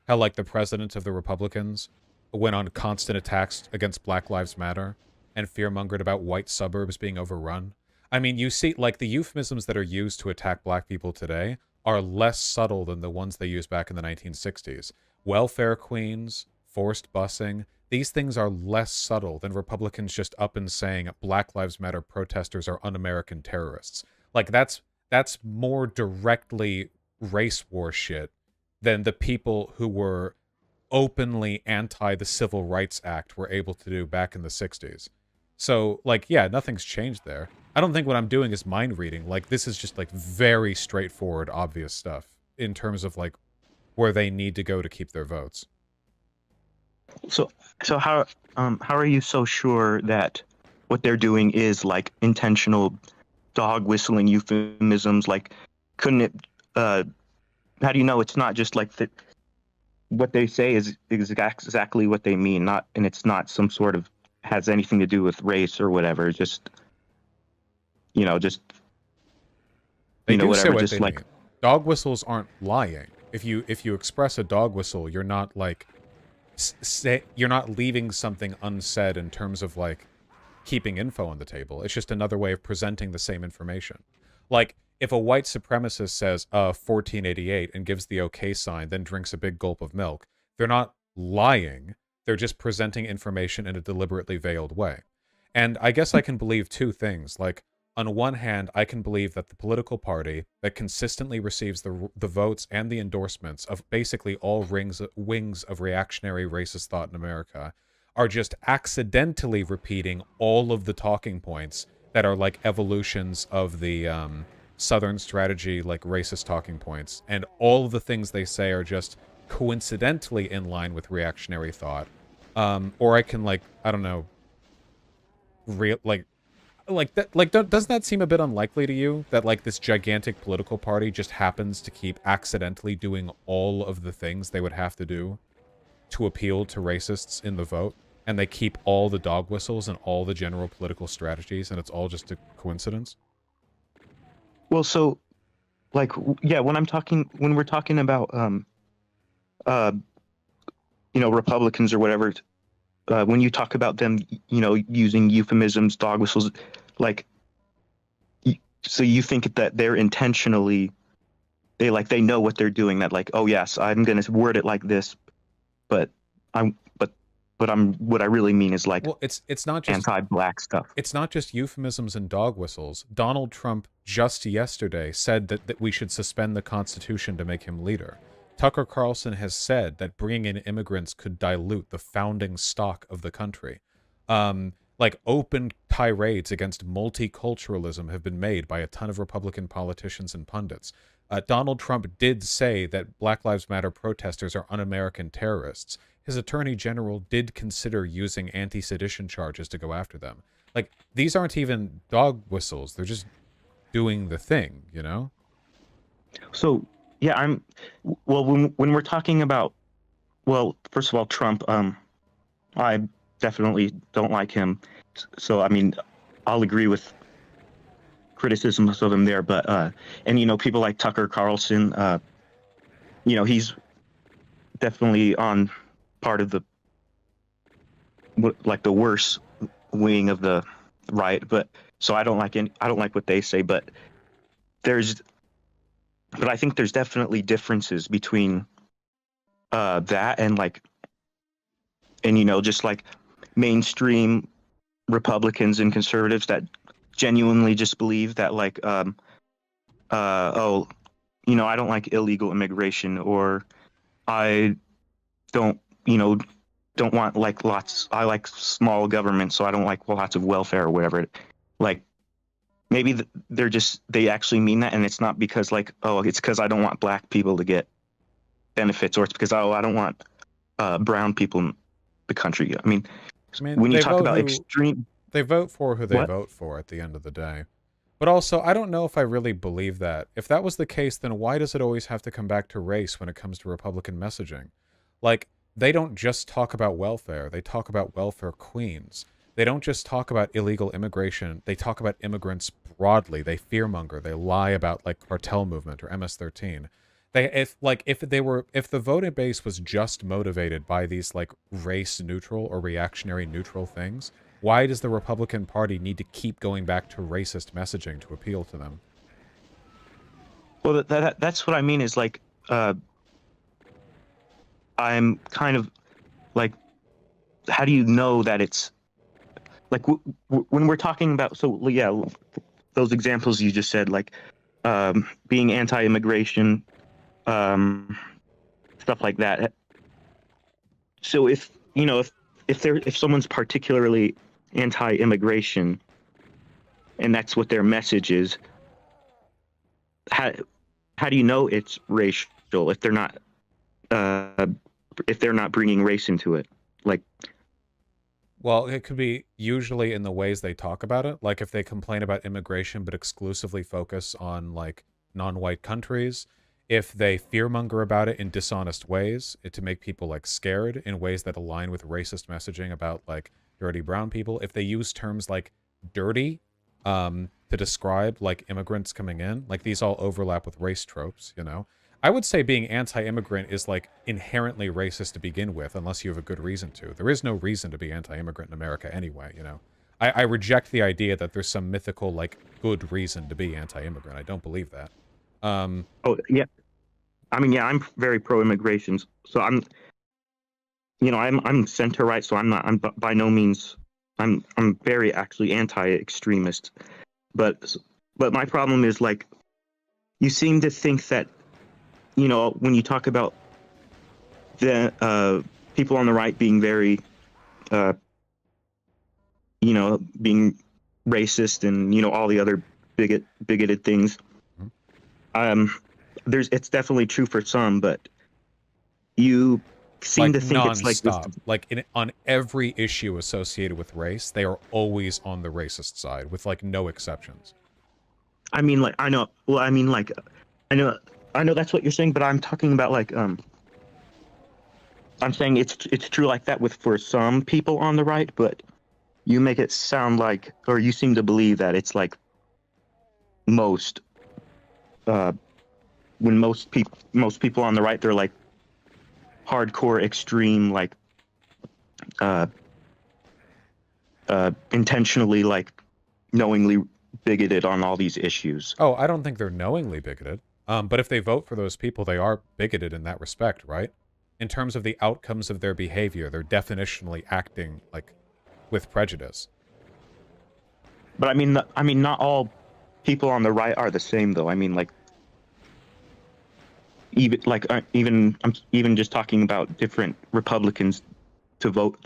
A: How, like, the president of the Republicans went on constant attacks against Black Lives Matter and fear-mongered about white suburbs being overrun. I mean, you see, like, the euphemisms that are used to attack black people today are less subtle than the ones they used back in the 1960s. Welfare queens, forced busing, these things are less subtle than Republicans just up and saying Black Lives Matter protesters are un-American terrorists. Like, that's more directly race war shit than the people who were openly anti the Civil Rights Act were able to do back in the 60s. So, like, yeah, nothing's changed there. I don't think what I'm doing is mind reading. Like, this is just, like, very straightforward, obvious stuff in terms of, like, where they need to go to keep their votes.
C: So how are you so sure that what they're doing is, like, intentional dog whistling euphemisms? Like, couldn't it, how do you know it's not just like that? What they say is exactly what they mean, and it's not some sort of has anything to do with race or whatever. Just, just
A: they do
C: whatever.
A: Say what
C: just
A: they
C: like
A: mean. Dog whistles aren't lying. If you express a dog whistle, you're not like you're not leaving something unsaid in terms of like keeping info on the table. It's just another way of presenting the same information. Like, if a white supremacist says 1488 and gives the okay sign, then drinks a big gulp of milk, they're not lying. They're just presenting information in a deliberately veiled way. And I guess I can believe two things. Like, on one hand, I can believe that the political party that consistently receives the votes and the endorsements of basically all wings of reactionary racist thought in America are just accidentally repeating all of the talking points that are like evolutions of the Southern strategy, like racist talking points. And all of the things they say are just coincidentally in line with reactionary thought. Or I can, like, I don't know, doesn't that seem a bit unlikely to you? That, like, this gigantic political party just happens to keep accidentally doing all of the things they would have to do to appeal to racists in the vote, and they keep all the dog whistles and all the general political strategies, and it's all just a coincidence?
C: Well, so like yeah, when we're talking about Republicans or whatever, when you talk about them, using euphemisms, dog whistles, like, so you think that they're intentionally, they know what they're doing, that like, oh yes, I'm going to word it like this, but what I really mean is like,
A: well, it's not just
C: anti-black stuff.
A: It's not just euphemisms and dog whistles. Donald Trump just yesterday said that we should suspend the Constitution to make him leader. Tucker Carlson has said that bringing in immigrants could dilute the founding stock of the country. Like, open tirades against multiculturalism have been made by a ton of Republican politicians and pundits. Donald Trump did say that Black Lives Matter protesters are un-American terrorists. His attorney general did consider using anti-sedition charges to go after them. Like, these aren't even dog whistles. They're just doing the thing, you know?
C: So, yeah, when we're talking about, well, first of all, Trump, I definitely don't like him. So, I mean, I'll agree with criticisms of him there, but, and, people like Tucker Carlson, he's definitely on part of the worst wing of the right, but so I don't like what they say, but I think there's definitely differences between that and just like mainstream Republicans and conservatives that genuinely just believe that I don't like illegal immigration, or I don't want I like small government, so I don't like lots of welfare or whatever. Like, maybe they actually mean that, and it's not because it's because I don't want black people to get benefits, or it's because I don't want brown people in the country. I mean when you talk about extreme,
A: they vote for who they vote for at the end of the day. But also, I don't know if I really believe that. If that was the case, then why does it always have to come back to race when it comes to Republican messaging? Like, they don't just talk about welfare. They talk about welfare queens. They don't just talk about illegal immigration. They talk about immigrants broadly. They fearmonger. They lie about cartel movement or MS-13. If the voting base was just motivated by these race neutral or reactionary neutral things, why does the Republican Party need to keep going back to racist messaging to appeal to them?
C: Well, that's what I mean is I'm kind of how do you know that it's when we're talking about, so yeah, those examples you just said, being anti-immigration, stuff like that. So if someone's particularly anti-immigration and that's what their message is, how do you know it's racial if they're not bringing race into it?
A: Well, it could be usually in the ways they talk about it. Like, if they complain about immigration but exclusively focus on non-white countries, if they fearmonger about it in dishonest ways, to make people scared in ways that align with racist messaging about dirty brown people, if they use terms like dirty to describe immigrants coming in, these all overlap with race tropes, I would say being anti-immigrant is inherently racist to begin with, unless you have a good reason to. There is no reason to be anti-immigrant in America anyway, I reject the idea that there's some mythical good reason to be anti-immigrant. I don't believe that.
C: Oh yeah, I mean, yeah, I'm very pro-immigration, so I'm center right, so I'm by no means, I'm very actually anti-extremist, but my problem is you seem to think that when you talk about the people on the right being very being racist and all the other bigoted things, it's definitely true for some, but you seem to think
A: non-stop.
C: It's
A: on every issue associated with race, they are always on the racist side with no exceptions.
C: I mean, I know. Well, I mean, I know that's what you're saying, but I'm talking about I'm saying it's true like that with for some people on the right, but you make it sound like, or you seem to believe that it's like most, uh, when most people on the right, they're like hardcore, extreme, like intentionally, like knowingly bigoted on all these issues.
A: Oh, I don't think they're knowingly bigoted. But if they vote for those people, they are bigoted in that respect, right? In terms of the outcomes of their behavior, they're definitionally acting like with prejudice.
C: But I mean, not all people on the right are the same, though. I mean, like I'm even just talking about different Republicans to vote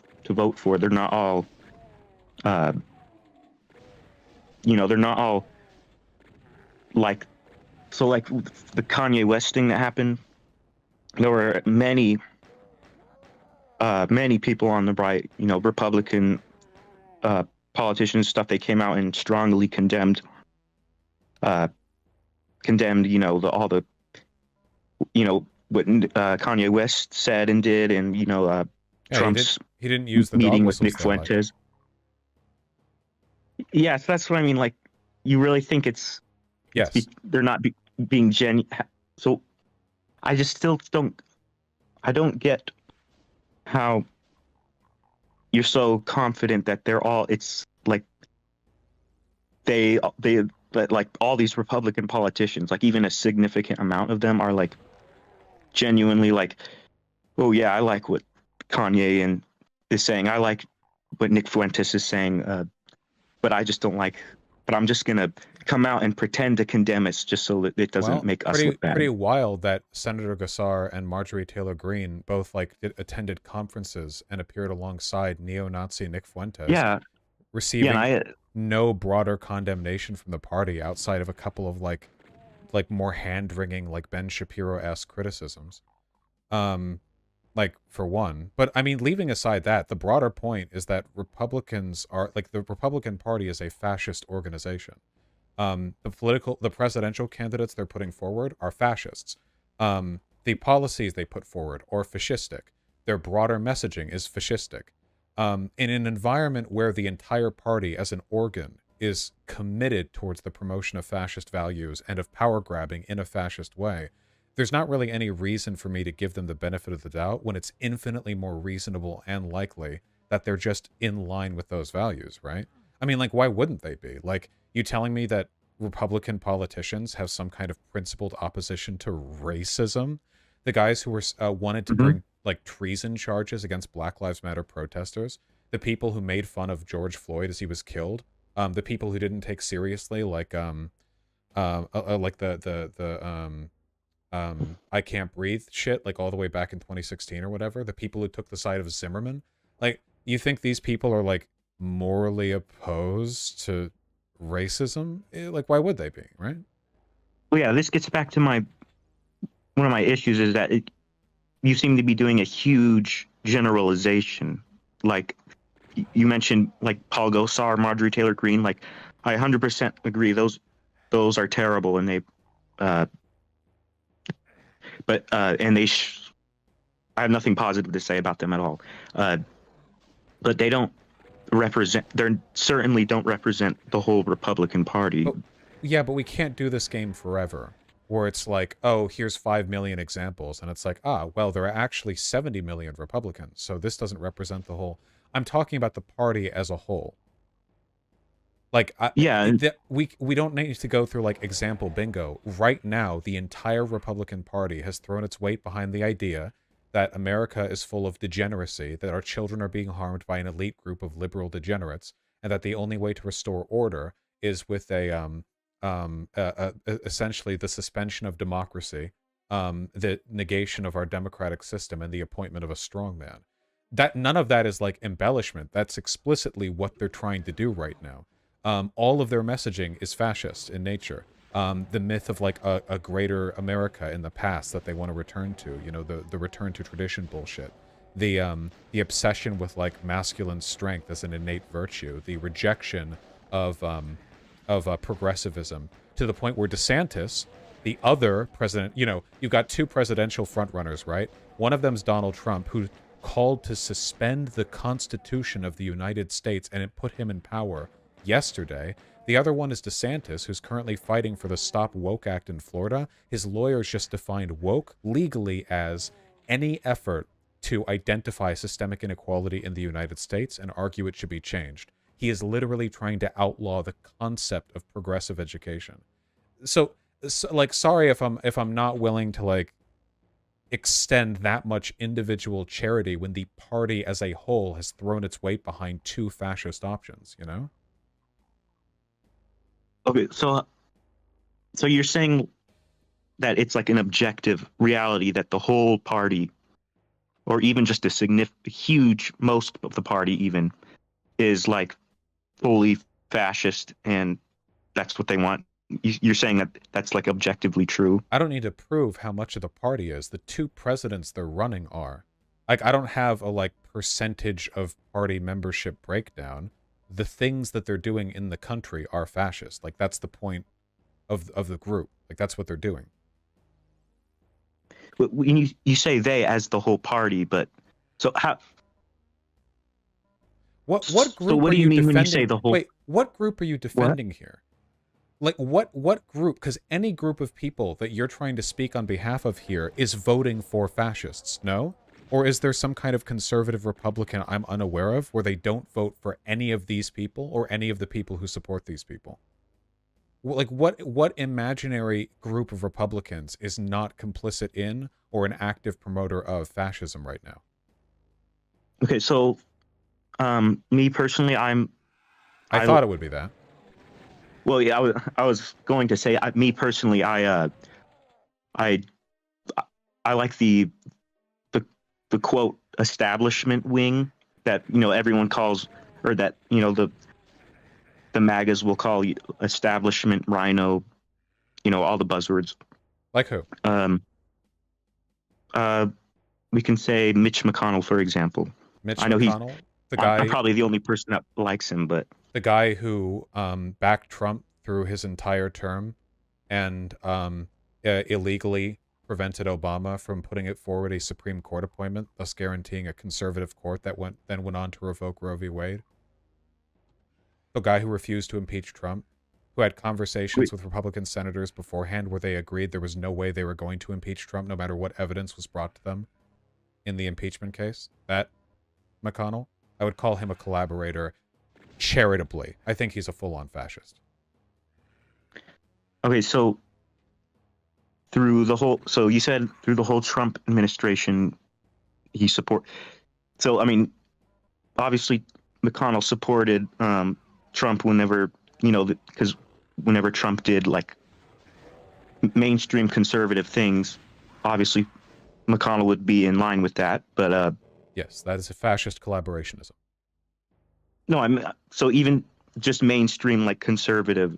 C: for. They're not all, they're not all like. So, like the Kanye West thing that happened, there were many people on the right, Republican politicians, stuff. They came out and strongly condemned, all the, what Kanye West said and did, and Trump's
A: he didn't use the
C: meeting
A: dog
C: with Nick
A: whistles they like.
C: Fuentes. Yeah, so that's what I mean. Like, you really think it's
A: Yes.
C: they're not being genuine. So I just still don't get how you're so confident that they're all, it's like but like all these Republican politicians, like even a significant amount of them are like genuinely like, oh yeah, I like what Kanye is saying. I like what Nick Fuentes is saying, but I just don't like. But I'm just gonna come out and pretend to condemn it just so that it doesn't make us look bad.
A: Pretty wild that Senator Gassar and Marjorie Taylor Greene both attended conferences and appeared alongside neo-Nazi Nick Fuentes.
C: Yeah,
A: receiving no broader condemnation from the party outside of a couple of like more hand-wringing, like Ben Shapiro-esque criticisms. Like, for one. But, I mean, leaving aside that, the broader point is that Republicans are, like, the Republican Party is a fascist organization. The presidential candidates they're putting forward are fascists. The policies they put forward are fascistic. Their broader messaging is fascistic. In an environment where the entire party as an organ is committed towards the promotion of fascist values and of power grabbing in a fascist way, there's not really any reason for me to give them the benefit of the doubt when it's infinitely more reasonable and likely that they're just in line with those values, right? I mean, like, why wouldn't they be? Like, you telling me that Republican politicians have some kind of principled opposition to racism? The guys who were wanted to bring, like, treason charges against Black Lives Matter protesters, the people who made fun of George Floyd as he was killed, the people who didn't take seriously, like I Can't Breathe shit, like all the way back in 2016 or whatever, the people who took the side of Zimmerman, like, you think these people are like morally opposed to racism? Like, why would they be, right?
C: Well, yeah, this gets back to one of my issues is that you seem to be doing a huge generalization. Like, you mentioned, like, Paul Gosar, Marjorie Taylor Greene, like, I 100% agree. Those are terrible, and they, I have nothing positive to say about them at all. But they certainly don't represent the whole Republican Party.
A: Yeah, but we can't do this game forever, where it's like, oh, here's 5 million examples, and it's like, well, there are actually 70 million Republicans, so this doesn't represent the whole. I'm talking about the party as a whole. Like, we don't need to go through, like, example bingo. Right now, the entire Republican Party has thrown its weight behind the idea that America is full of degeneracy, that our children are being harmed by an elite group of liberal degenerates, and that the only way to restore order is with essentially the suspension of democracy, the negation of our democratic system, and the appointment of a strongman. That none of that is like embellishment. That's explicitly what they're trying to do right now. All of their messaging is fascist in nature. The myth of like a greater America in the past that they want to return to, the return to tradition bullshit. The obsession with like masculine strength as an innate virtue, the rejection of progressivism, to the point where DeSantis The other president, you've got two presidential frontrunners, right? One of them's Donald Trump, who called to suspend the Constitution of the United States, and it put him in power yesterday. The other one is DeSantis, who's currently fighting for the Stop Woke Act in Florida. His lawyers just defined woke legally as any effort to identify systemic inequality in the United States and argue it should be changed. He is literally trying to outlaw the concept of progressive education. So like, sorry if I'm not willing to, like, extend that much individual charity when the party as a whole has thrown its weight behind two fascist options, you know?
C: Okay, so you're saying that it's like an objective reality that the whole party, or even just a huge, most of the party even, is like fully fascist, and that's what they want. You're saying that that's like objectively true?
A: I don't need to prove how much of the party is. The two presidents they're running are. Like, I don't have a, like, percentage of party membership breakdown. The things that they're doing in the country are fascist. Like, that's the point of the group. Like, that's what they're doing.
C: When you say they as the whole party, but so how?
A: What group?
C: So what do you mean when you say the whole?
A: Wait, what group are you defending here? Like, what group? Because any group of people that you're trying to speak on behalf of here is voting for fascists, no? Or is there some kind of conservative Republican I'm unaware of where they don't vote for any of these people or any of the people who support these people? Like, what imaginary group of Republicans is not complicit in or an active promoter of fascism right now?
C: Okay, so me personally,
A: I thought it would be that.
C: Well, yeah, I was going to say, me personally, I like the quote establishment wing that everyone calls, or that the MAGAs will call establishment, rhino, all the buzzwords.
A: Like who?
C: We can say Mitch McConnell, for example.
A: I know McConnell, the guy.
C: I'm probably the only person that likes him, but
A: the guy who backed Trump through his entire term and illegally prevented Obama from putting it forward a Supreme Court appointment, thus guaranteeing a conservative court that went on to revoke Roe v. Wade. The guy who refused to impeach Trump, who had conversations with Republican senators beforehand where they agreed there was no way they were going to impeach Trump no matter what evidence was brought to them in the impeachment case. That McConnell, I would call him a collaborator charitably. I think he's a full-on fascist.
C: Okay, so you said through the whole Trump administration, he support. So, I mean, obviously McConnell supported Trump whenever, because whenever Trump did like mainstream conservative things, obviously McConnell would be in line with that. But
A: yes, that is a fascist collaborationism.
C: No, so even just mainstream like conservative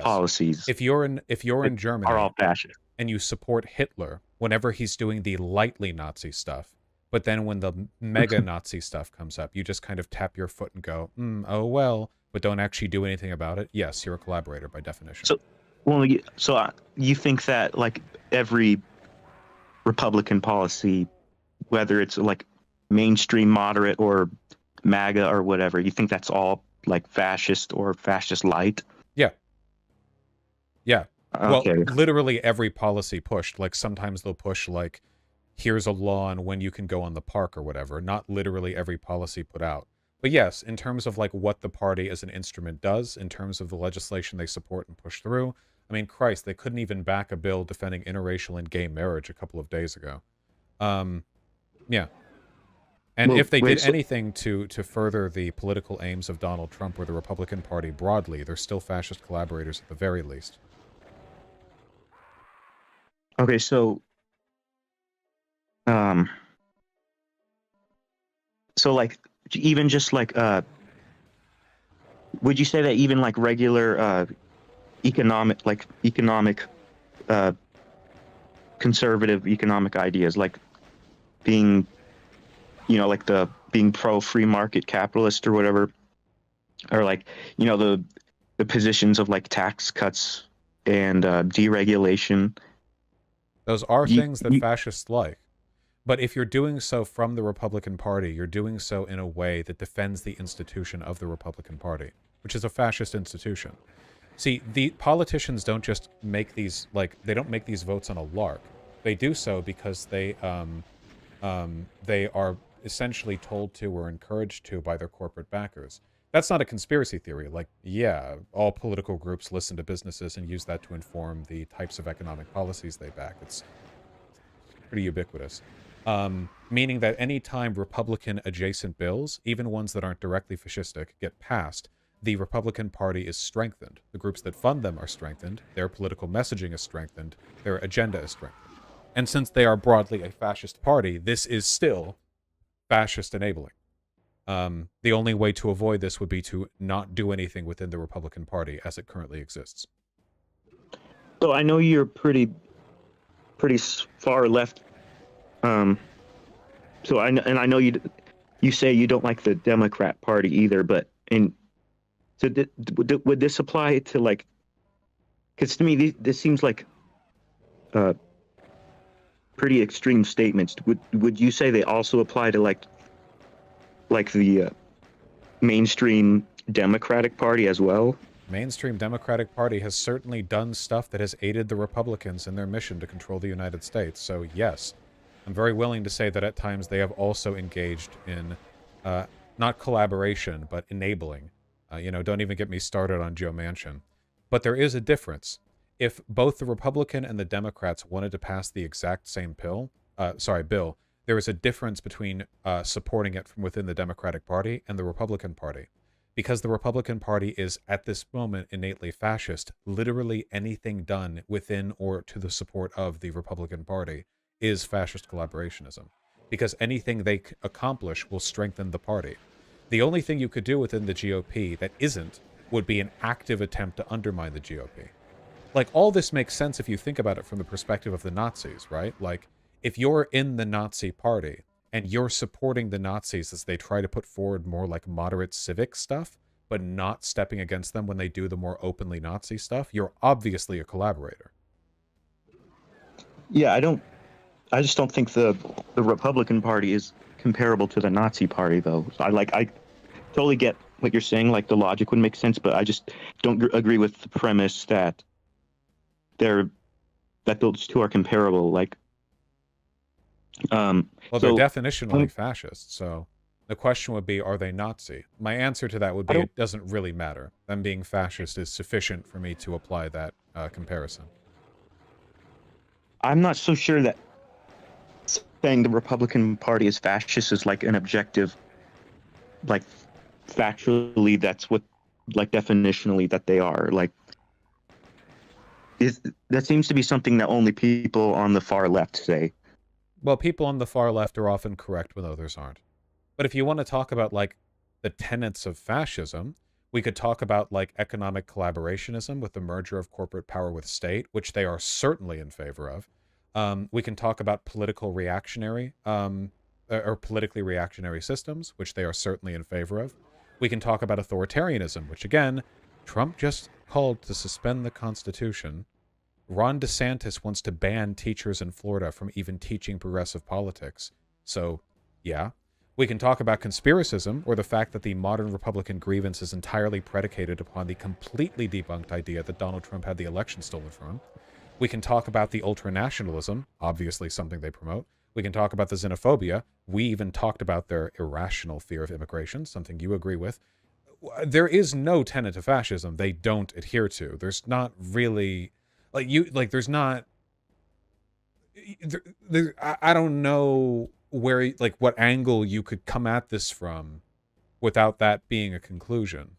C: policies.
A: If you're in Germany,
C: are all fascist,
A: and you support Hitler whenever he's doing the lightly Nazi stuff, but then when the mega Nazi stuff comes up, you just kind of tap your foot and go, oh well, but don't actually do anything about it. Yes, you're a collaborator by definition.
C: So you think that like every Republican policy, whether it's like mainstream moderate or MAGA or whatever, you think that's all like fascist or fascist light?
A: Yeah.
C: Okay.
A: Well, literally every policy pushed. Like, sometimes they'll push, like, here's a law on when you can go on the park or whatever. Not literally every policy put out. But yes, in terms of, like, what the party as an instrument does, in terms of the legislation they support and push through, I mean, Christ, they couldn't even back a bill defending interracial and gay marriage a couple of days ago. Yeah. And if they did anything to further the political aims of Donald Trump or the Republican Party broadly, they're still fascist collaborators at the very least.
C: Okay, so like even just like would you say that even like regular economic conservative economic ideas, like being like being pro free market capitalist or whatever, or like the positions of like tax cuts and deregulation.
A: Those are
C: You,
A: things that
C: you,
A: fascists like. But if you're doing so from the Republican Party, you're doing so in a way that defends the institution of the Republican Party, which is a fascist institution. See, the politicians don't just make these, like, they don't make these votes on a lark. They do so because they are essentially told to or encouraged to by their corporate backers. That's not a conspiracy theory. Like, yeah, all political groups listen to businesses and use that to inform the types of economic policies they back. It's pretty ubiquitous. Meaning that any time Republican-adjacent bills, even ones that aren't directly fascistic, get passed, the Republican Party is strengthened. The groups that fund them are strengthened. Their political messaging is strengthened. Their agenda is strengthened. And since they are broadly a fascist party, this is still fascist enabling. The only way to avoid this would be to not do anything within the Republican Party as it currently exists.
C: so I know you're pretty far left. So I know you say you don't like the Democrat Party either, but would this apply to, like, because to me this seems like pretty extreme statements. Would you say they also apply to like the mainstream Democratic Party as well?
A: Mainstream Democratic Party has certainly done stuff that has aided the Republicans in their mission to control the United States. So yes, I'm very willing to say that at times they have also engaged in not collaboration, but enabling. Don't even get me started on Joe Manchin. But there is a difference. If both the Republican and the Democrats wanted to pass the exact same bill, there is a difference between supporting it from within the Democratic Party and the Republican Party. Because the Republican Party is, at this moment, innately fascist, literally anything done within or to the support of the Republican Party is fascist collaborationism. Because anything they accomplish will strengthen the party. The only thing you could do within the GOP that isn't would be an active attempt to undermine the GOP. Like, all this makes sense if you think about it from the perspective of the Nazis, right? Like, if you're in the Nazi party and you're supporting the Nazis as they try to put forward more like moderate civic stuff, but not stepping against them when they do the more openly Nazi stuff, you're obviously a collaborator.
C: Yeah, I just don't think the Republican Party is comparable to the Nazi Party, though. I totally get what you're saying. Like, the logic would make sense, but I just don't agree with the premise that those two are comparable. Like,
A: well, they're definitionally fascist, so the question would be, are they Nazi? My answer to that would be, it doesn't really matter. Them being fascist is sufficient for me to apply that comparison.
C: I'm not so sure that saying the Republican Party is fascist is like an objective, like, factually, that's what, like, definitionally that they are. Like, that seems to be something that only people on the far left say.
A: Well, people on the far left are often correct when others aren't. But if you want to talk about, like, the tenets of fascism, we could talk about, like, economic collaborationism with the merger of corporate power with state, which they are certainly in favor of. We can talk about political reactionary, or politically reactionary systems, which they are certainly in favor of. We can talk about authoritarianism, which, again, Trump just called to suspend the Constitution. Ron DeSantis wants to ban teachers in Florida from even teaching progressive politics. So, yeah. We can talk about conspiracism, or the fact that the modern Republican grievance is entirely predicated upon the completely debunked idea that Donald Trump had the election stolen from him. We can talk about the ultranationalism, obviously something they promote. We can talk about the xenophobia. We even talked about their irrational fear of immigration, something you agree with. There is no tenet of fascism they don't adhere to. There's not really... there's not... I don't know where, like, what angle you could come at this from without that being a conclusion.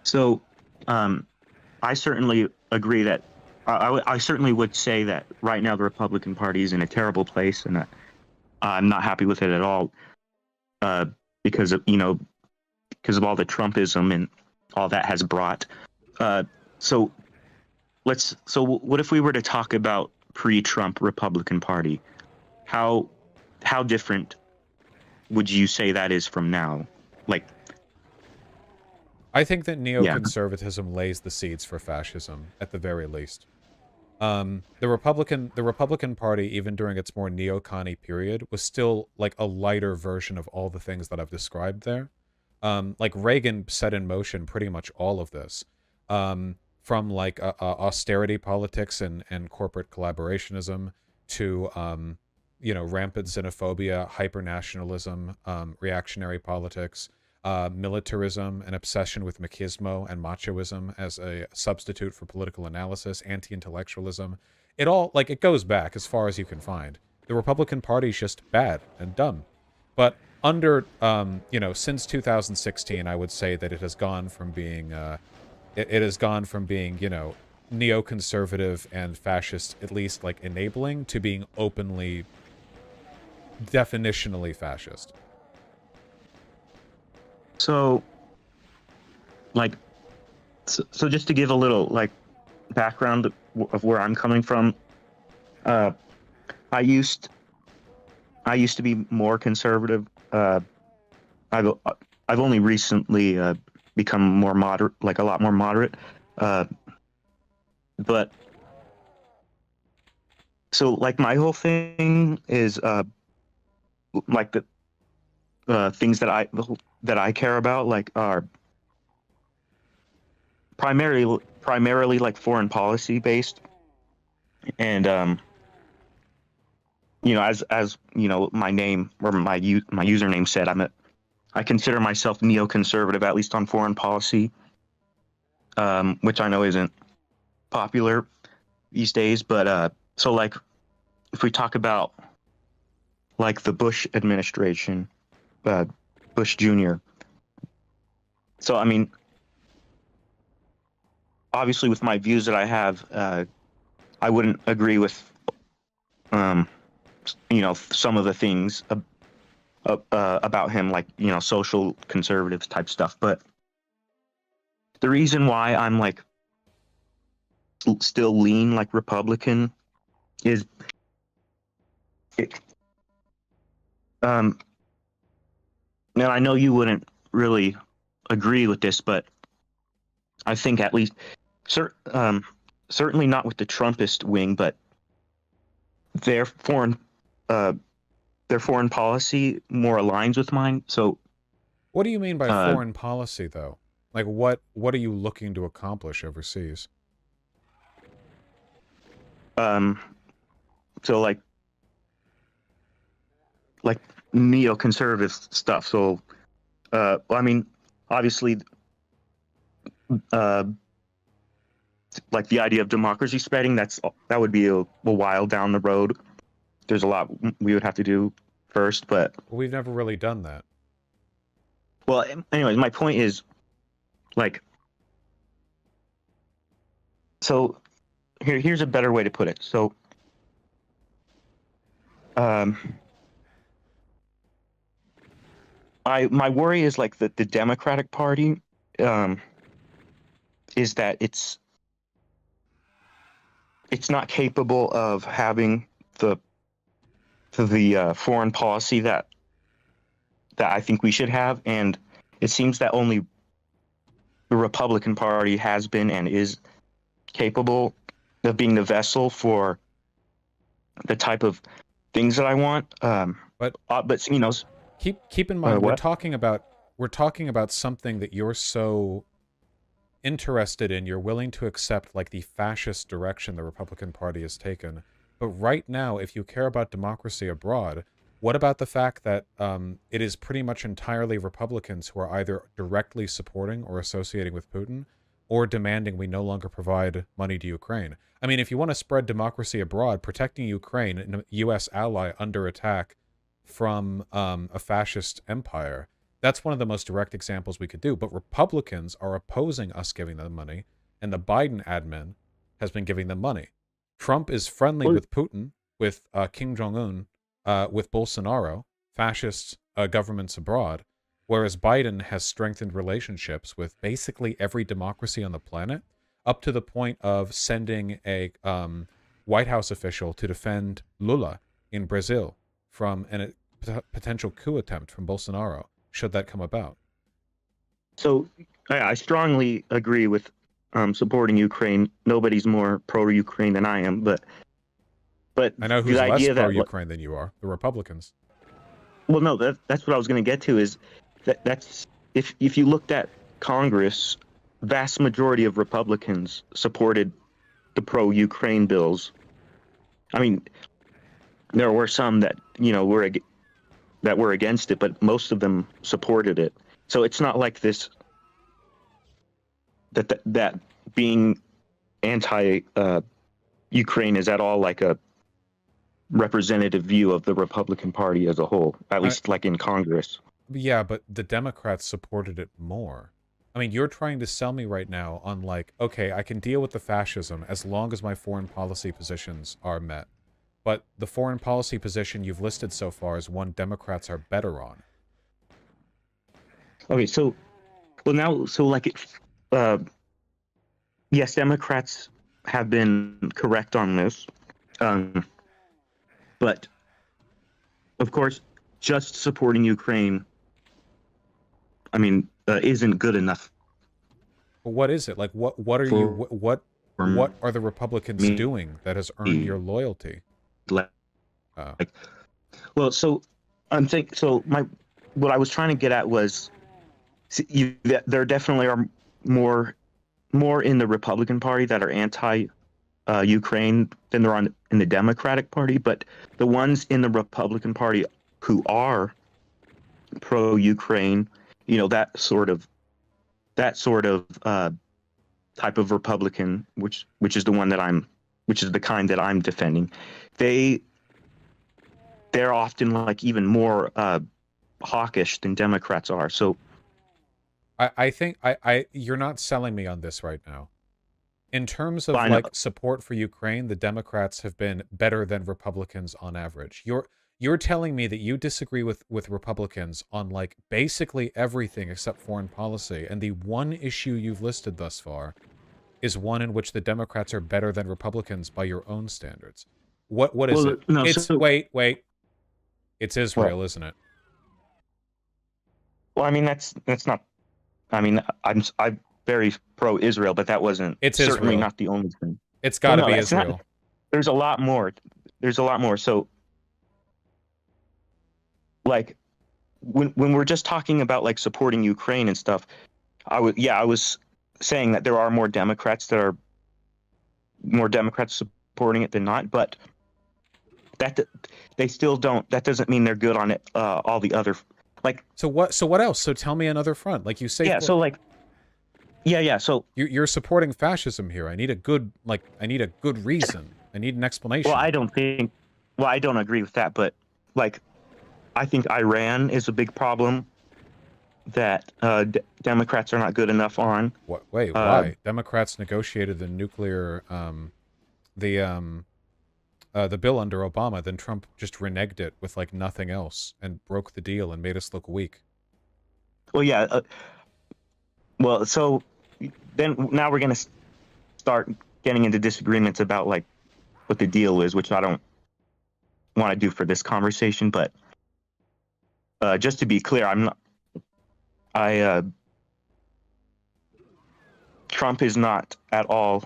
C: So, I certainly agree that I certainly would say that right now the Republican Party is in a terrible place, and that I'm not happy with it at all, because of all the Trumpism and all that has brought. So what if we were to talk about pre-Trump Republican Party? How different would you say that is from now? Like,
A: I think that
C: Yeah.
A: neoconservatism lays the seeds for fascism, at the very least. The Republican Party, even during its more neocon-y period, was still like a lighter version of all the things that I've described there. Like Reagan set in motion pretty much all of this, from like austerity politics and corporate collaborationism to rampant xenophobia, hyper-nationalism, reactionary politics, militarism, an obsession with machismo and machoism as a substitute for political analysis, anti-intellectualism. It all, like, it goes back as far as you can find. The Republican Party's just bad and dumb. But under, since 2016, I would say that it has gone from being, neoconservative and fascist, at least, like, enabling, to being openly, definitionally fascist.
C: So, like, so just to give a little, like, background of where I'm coming from, I used to be more conservative. I've only recently become more moderate, like a lot more moderate. But so, like, my whole thing is like the things that I care about, like, are primarily like foreign policy based, and as my name or my username said, I consider myself neoconservative, at least on foreign policy, which I know isn't popular these days. But so, like, if we talk about like the Bush administration, Bush Jr. So, I mean, obviously, with my views that I have, I wouldn't agree with, some of the things about him, like, social conservative type stuff. But the reason why I'm like still lean like Republican is and I know you wouldn't really agree with this, but I think at least certainly not with the Trumpist wing, but their foreign policy more aligns with mine. So
A: what do you mean by foreign policy, though? Like, what are you looking to accomplish overseas?
C: So like neoconservative stuff. So, I mean, obviously, like the idea of democracy spreading, that would be a while down the road. There's a lot we would have to do first, but
A: we've never really done that.
C: Well, anyways, my point is, like, so here's a better way to put it. So, my worry is like the Democratic Party, is that it's not capable of having the foreign policy that I think we should have, and it seems that only the Republican Party has been and is capable of being the vessel for the type of things that I want. But
A: keep in mind,
C: what?
A: we're talking about something that you're so interested in. You're willing to accept, like, the fascist direction the Republican Party has taken. But right now, if you care about democracy abroad, what about the fact that it is pretty much entirely Republicans who are either directly supporting or associating with Putin, or demanding we no longer provide money to Ukraine? I mean, if you want to spread democracy abroad, protecting Ukraine, a U.S. ally under attack from a fascist empire, that's one of the most direct examples we could do. But Republicans are opposing us giving them money, and the Biden admin has been giving them money. Trump is friendly with Putin, with Kim Jong-un, with Bolsonaro, fascist governments abroad, whereas Biden has strengthened relationships with basically every democracy on the planet, up to the point of sending a White House official to defend Lula in Brazil from a potential coup attempt from Bolsonaro, should that come about.
C: So I strongly agree with supporting Ukraine. Nobody's more pro-Ukraine than I am, but
A: I know who's
C: the
A: less
C: idea that
A: pro-Ukraine than you are. The Republicans.
C: well, no, that's what I was going to get to is that's if you looked at Congress, vast majority of Republicans supported the pro-Ukraine bills. I mean, there were some that were against it, but most of them supported it. So it's not like this that being anti Ukraine is at all like a representative view of the Republican Party as a whole, at least like in Congress.
A: Yeah, but the Democrats supported it more. I mean, you're trying to sell me right now on like, okay, I can deal with the fascism as long as my foreign policy positions are met. But the foreign policy position you've listed so far is one Democrats are better on.
C: Okay, so yes, Democrats have been correct on this, but of course, just supporting Ukraine, I mean, isn't good enough.
A: But what is it? Like, what are you, what are the Republicans doing that has earned your loyalty?
C: Well, so what I was trying to get at was, there definitely are more in the Republican Party that are anti-Ukraine than there are in the Democratic Party, but the ones in the Republican Party who are pro-Ukraine, that sort of type of Republican, which is the one which is the kind that I'm defending, they're often like even more hawkish than Democrats are. So
A: I think you're not selling me on this right now. In terms of support for Ukraine, the Democrats have been better than Republicans on average. You're telling me that you disagree with Republicans on like basically everything except foreign policy, and the one issue you've listed thus far is one in which the Democrats are better than Republicans by your own standards. What is it?
C: No,
A: wait. It's Israel, isn't it?
C: Well, I mean that's not. I mean, I'm very pro-Israel, but that wasn't.
A: It's
C: certainly
A: Israel.
C: Not the only thing.
A: It's got to be Israel.
C: Not, there's a lot more. So, like, when we're just talking about like supporting Ukraine and stuff, I was saying that there are more Democrats supporting it than not, but that they still don't. That doesn't mean they're good on it. All the other. Like,
A: so what else? So tell me another front. Like you say,
C: So
A: you're supporting fascism here. I need a good reason. I need an explanation.
C: Well, I don't agree with that, but like, I think Iran is a big problem that Democrats are not good enough on.
A: Wait, why? Democrats negotiated the nuclear, the bill under Obama, then Trump just reneged it with like nothing else and broke the deal and made us look weak.
C: Well, yeah. So then now we're going to start getting into disagreements about like what the deal is, which I don't want to do for this conversation. But just to be clear, Trump is not at all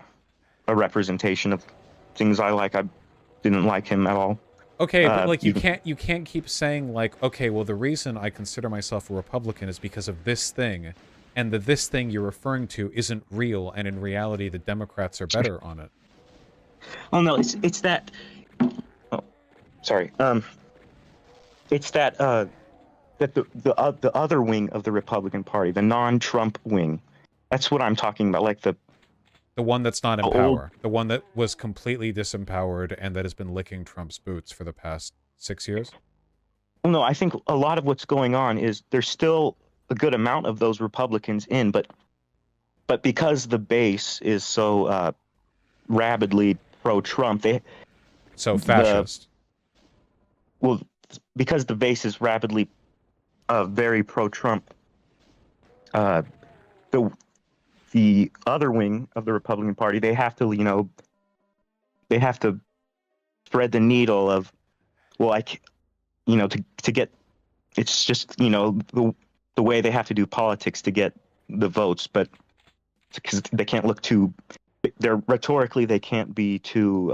C: a representation of things I like. I didn't like him at all.
A: Okay, but like you can't keep saying like, okay, well the reason I consider myself a Republican is because of this thing, and this thing you're referring to isn't real, and in reality the Democrats are better on it.
C: Oh no, it's that. Oh, sorry. It's that that the other wing of the Republican Party, the non-Trump wing, that's what I'm talking about. Like the
A: one that's not in power, the one that was completely disempowered and that has been licking Trump's boots for the past 6 years.
C: Well, no, I think a lot of what's going on is there's still a good amount of those Republicans in, but because the base is so rabidly pro-Trump,
A: fascist.
C: Because the base is rapidly very pro-Trump, the other wing of the Republican Party, they have to thread the needle of, to get, it's just, the way they have to do politics to get the votes, but because they can't look too, they're rhetorically they can't be too.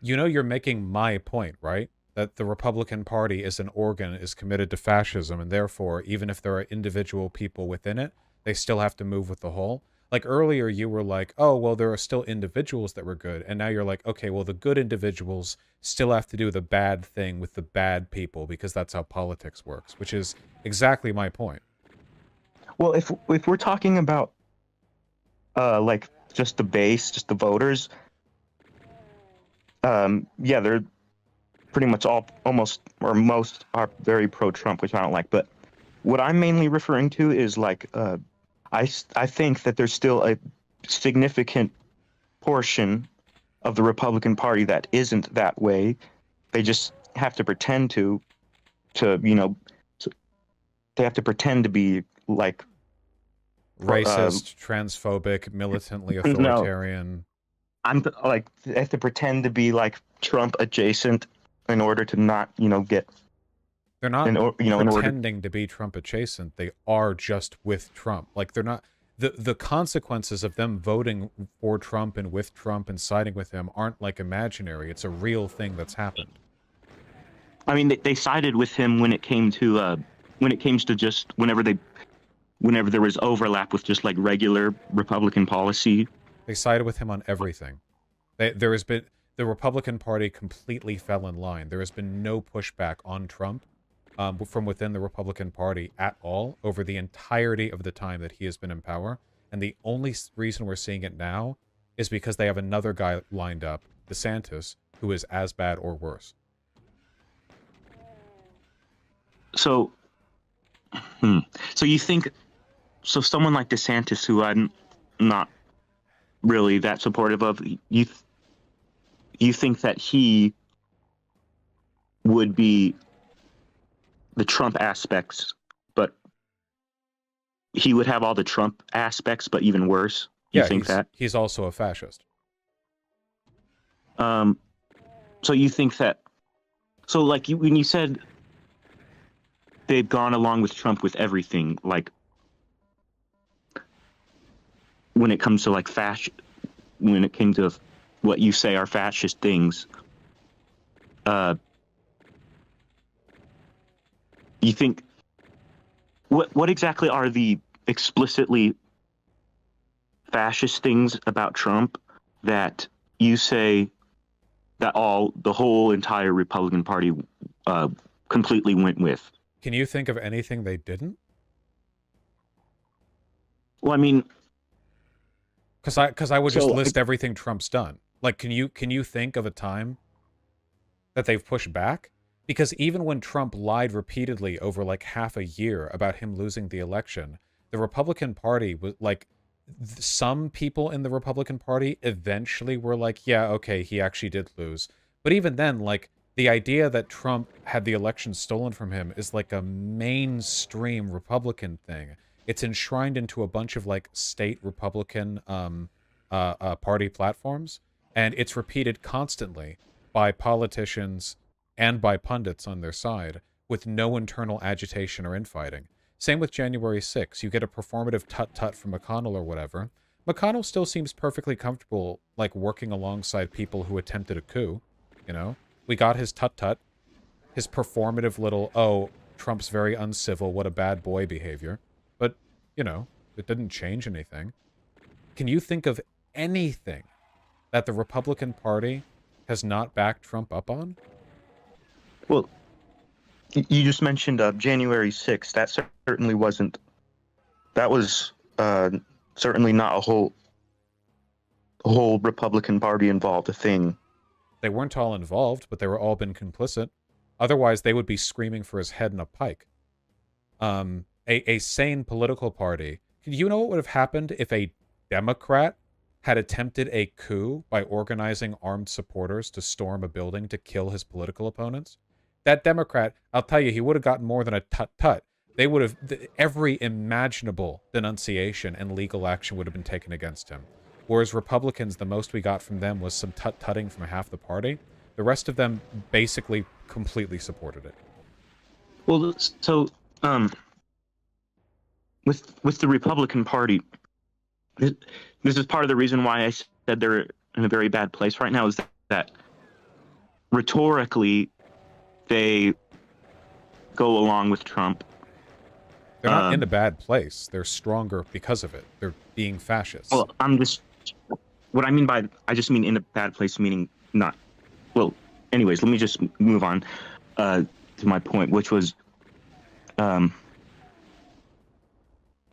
A: You know, you're making my point, right? That the Republican Party as an organ is committed to fascism, and therefore, even if there are individual people within it, they still have to move with the whole. Like earlier, you were like, oh, well, there are still individuals that were good. And now you're like, okay, well, the good individuals still have to do the bad thing with the bad people because that's how politics works, which is exactly my point.
C: Well, if we're talking about like just the base, just the voters, yeah, they're pretty much all almost or most are very pro-Trump, which I don't like. But what I'm mainly referring to is like I think that there's still a significant portion of the Republican Party that isn't that way. They just have to pretend to you know, they have to pretend to be like
A: Racist, transphobic, militantly authoritarian.
C: Like they have to pretend to be like Trump adjacent in order to not, get.
A: They're not
C: in
A: pretending to be Trump adjacent. They are just with Trump. Like they're not. The consequences of them voting for Trump and with Trump and siding with him aren't like imaginary. It's a real thing that's happened.
C: I mean, they sided with him when it came to just whenever there was overlap with just like regular Republican policy.
A: They sided with him on everything. There has been the Republican Party completely fell in line. There has been no pushback on Trump from within the Republican Party at all over the entirety of the time that he has been in power. And the only reason we're seeing it now is because they have another guy lined up, DeSantis, who is as bad or worse.
C: So you think, so someone like DeSantis, who I'm not really that supportive of, you think that he would be the Trump aspects, but he would have all the Trump aspects, but even worse? You think that?
A: He's also a fascist.
C: So you think that, so like when you said they've gone along with Trump with everything, like when it comes to like when it came to what you say are fascist things, you think what exactly are the explicitly fascist things about Trump that you say that the whole entire Republican Party completely went with?
A: Can you think of anything they didn't?
C: Well, I mean,
A: because I would just list everything Trump's done. Like, can you think of a time that they've pushed back? Because even when Trump lied repeatedly over like half a year about him losing the election, the Republican Party was like, some people in the Republican Party eventually were like, yeah, okay, he actually did lose. But even then, like, the idea that Trump had the election stolen from him is like a mainstream Republican thing. It's enshrined into a bunch of like state Republican party platforms, and it's repeated constantly by politicians and by pundits on their side with no internal agitation or infighting. Same with January 6th. You get a performative tut-tut from McConnell or whatever. McConnell still seems perfectly comfortable like working alongside people who attempted a coup, you know? We got his tut-tut, his performative little, oh, Trump's very uncivil, what a bad boy behavior. But, it didn't change anything. Can you think of anything that the Republican Party has not backed Trump up on?
C: Well, you just mentioned January 6th. That certainly wasn't, that was certainly not a whole Republican Party involved thing.
A: They weren't all involved, but they were all been complicit. Otherwise, they would be screaming for his head in a pike. A sane political party. You know what would have happened if a Democrat had attempted a coup by organizing armed supporters to storm a building to kill his political opponents? That Democrat, I'll tell you, he would have gotten more than a tut-tut. They would have, every imaginable denunciation and legal action would have been taken against him. Whereas Republicans, the most we got from them was some tut-tutting from half the party. The rest of them basically completely supported it.
C: Well, so with the Republican Party, this is part of the reason why I said they're in a very bad place right now, is that rhetorically they go along with Trump.
A: They're not in a bad place. They're stronger because of it. They're being fascists.
C: Well, what I mean by, I just mean in a bad place, meaning not, well, anyways, let me just move on to my point, which was,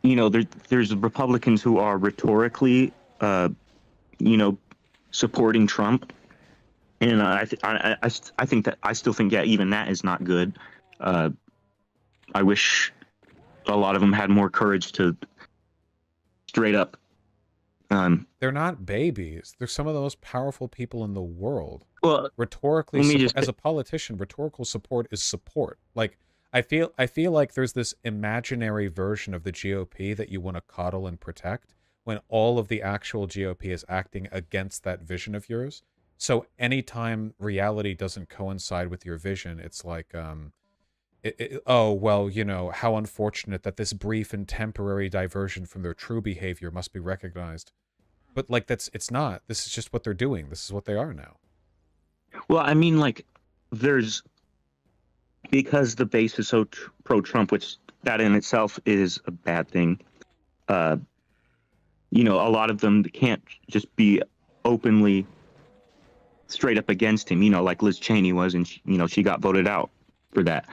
C: there's Republicans who are rhetorically, supporting Trump. And I think that, I still think, yeah, even that is not good. I wish a lot of them had more courage to straight up.
A: They're not babies. They're some of the most powerful people in the world.
C: Well,
A: rhetorically, as a politician, rhetorical support is support. Like, I feel like there's this imaginary version of the GOP that you want to coddle and protect, when all of the actual GOP is acting against that vision of yours. So anytime reality doesn't coincide with your vision, it's like, oh, well, how unfortunate that this brief and temporary diversion from their true behavior must be recognized. But, like, it's not. This is just what they're doing. This is what they are now.
C: Well, I mean, like, because the base is so pro-Trump, which that in itself is a bad thing. A lot of them can't just be openly straight up against him, like Liz Cheney was, and she got voted out for that.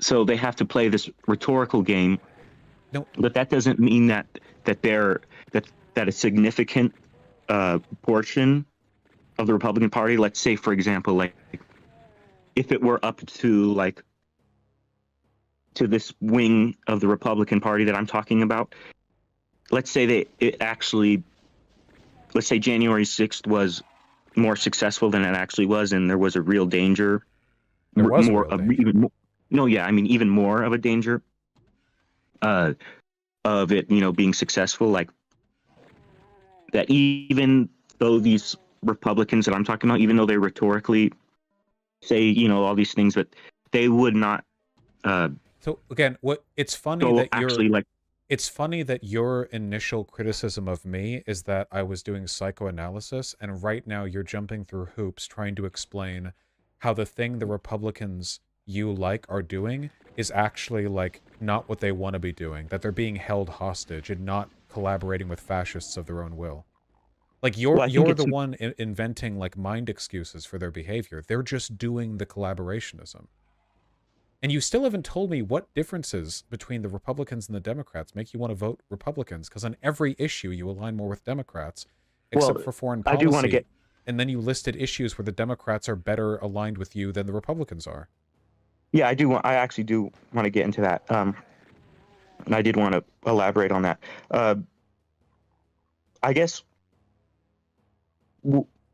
C: So they have to play this rhetorical game.
A: No,
C: but that doesn't mean that a significant portion of the Republican Party, let's say, for example, like, if it were up to this wing of the Republican Party that I'm talking about, let's say let's say January 6th was more successful than it actually was, and there was a real danger.
A: There was
C: more of even more. No, yeah, I mean, even more of a danger of it, being successful. Like, that even though these Republicans that I'm talking about, even though they rhetorically say, all these things, but they would not.
A: So again, it's funny that your initial criticism of me is that I was doing psychoanalysis, and right now you're jumping through hoops trying to explain how the thing the Republicans you are doing is actually, like, not what they want to be doing, that they're being held hostage and not collaborating with fascists of their own will. Like, you're the one inventing, like, mind excuses for their behavior. They're just doing the collaborationism. And you still haven't told me what differences between the Republicans and the Democrats make you want to vote Republicans, because on every issue you align more with Democrats, except for foreign policy.
C: I do want to get...
A: And then you listed issues where the Democrats are better aligned with you than the Republicans are.
C: Yeah, I actually do want to get into that. And I did want to elaborate on that. I guess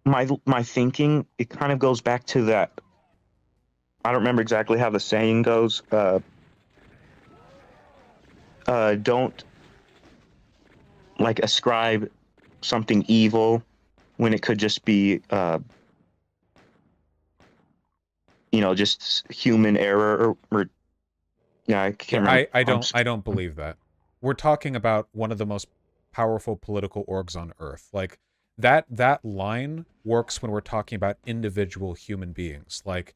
C: my thinking, it kind of goes back to that. I don't remember exactly how the saying goes. Don't, like, ascribe something evil when it could just be just human error or yeah, I can't remember.
A: I don't believe that. We're talking about one of the most powerful political orgs on earth. Like, that line works when we're talking about individual human beings. Like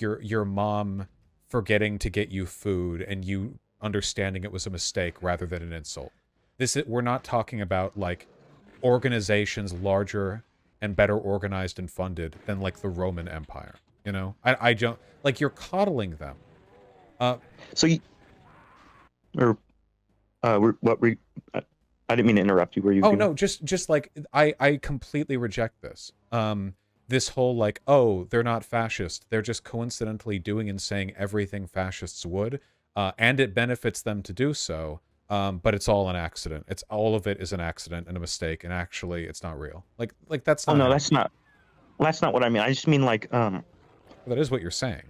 A: your mom forgetting to get you food and you understanding it was a mistake rather than an insult. We're not talking about, like, organizations larger and better organized and funded than, like, the Roman Empire. I don't, like, you're coddling them.
C: I didn't mean to interrupt you. Were you?
A: Oh, no, just like, I completely reject this. This whole, like, oh, they're not fascist. They're just coincidentally doing and saying everything fascists would, and it benefits them to do so. But it's all an accident. All of it is an accident and a mistake, and actually it's not real. Like that's not.
C: Oh, no, that's not what I mean. I just mean, like,
A: that is what you're saying.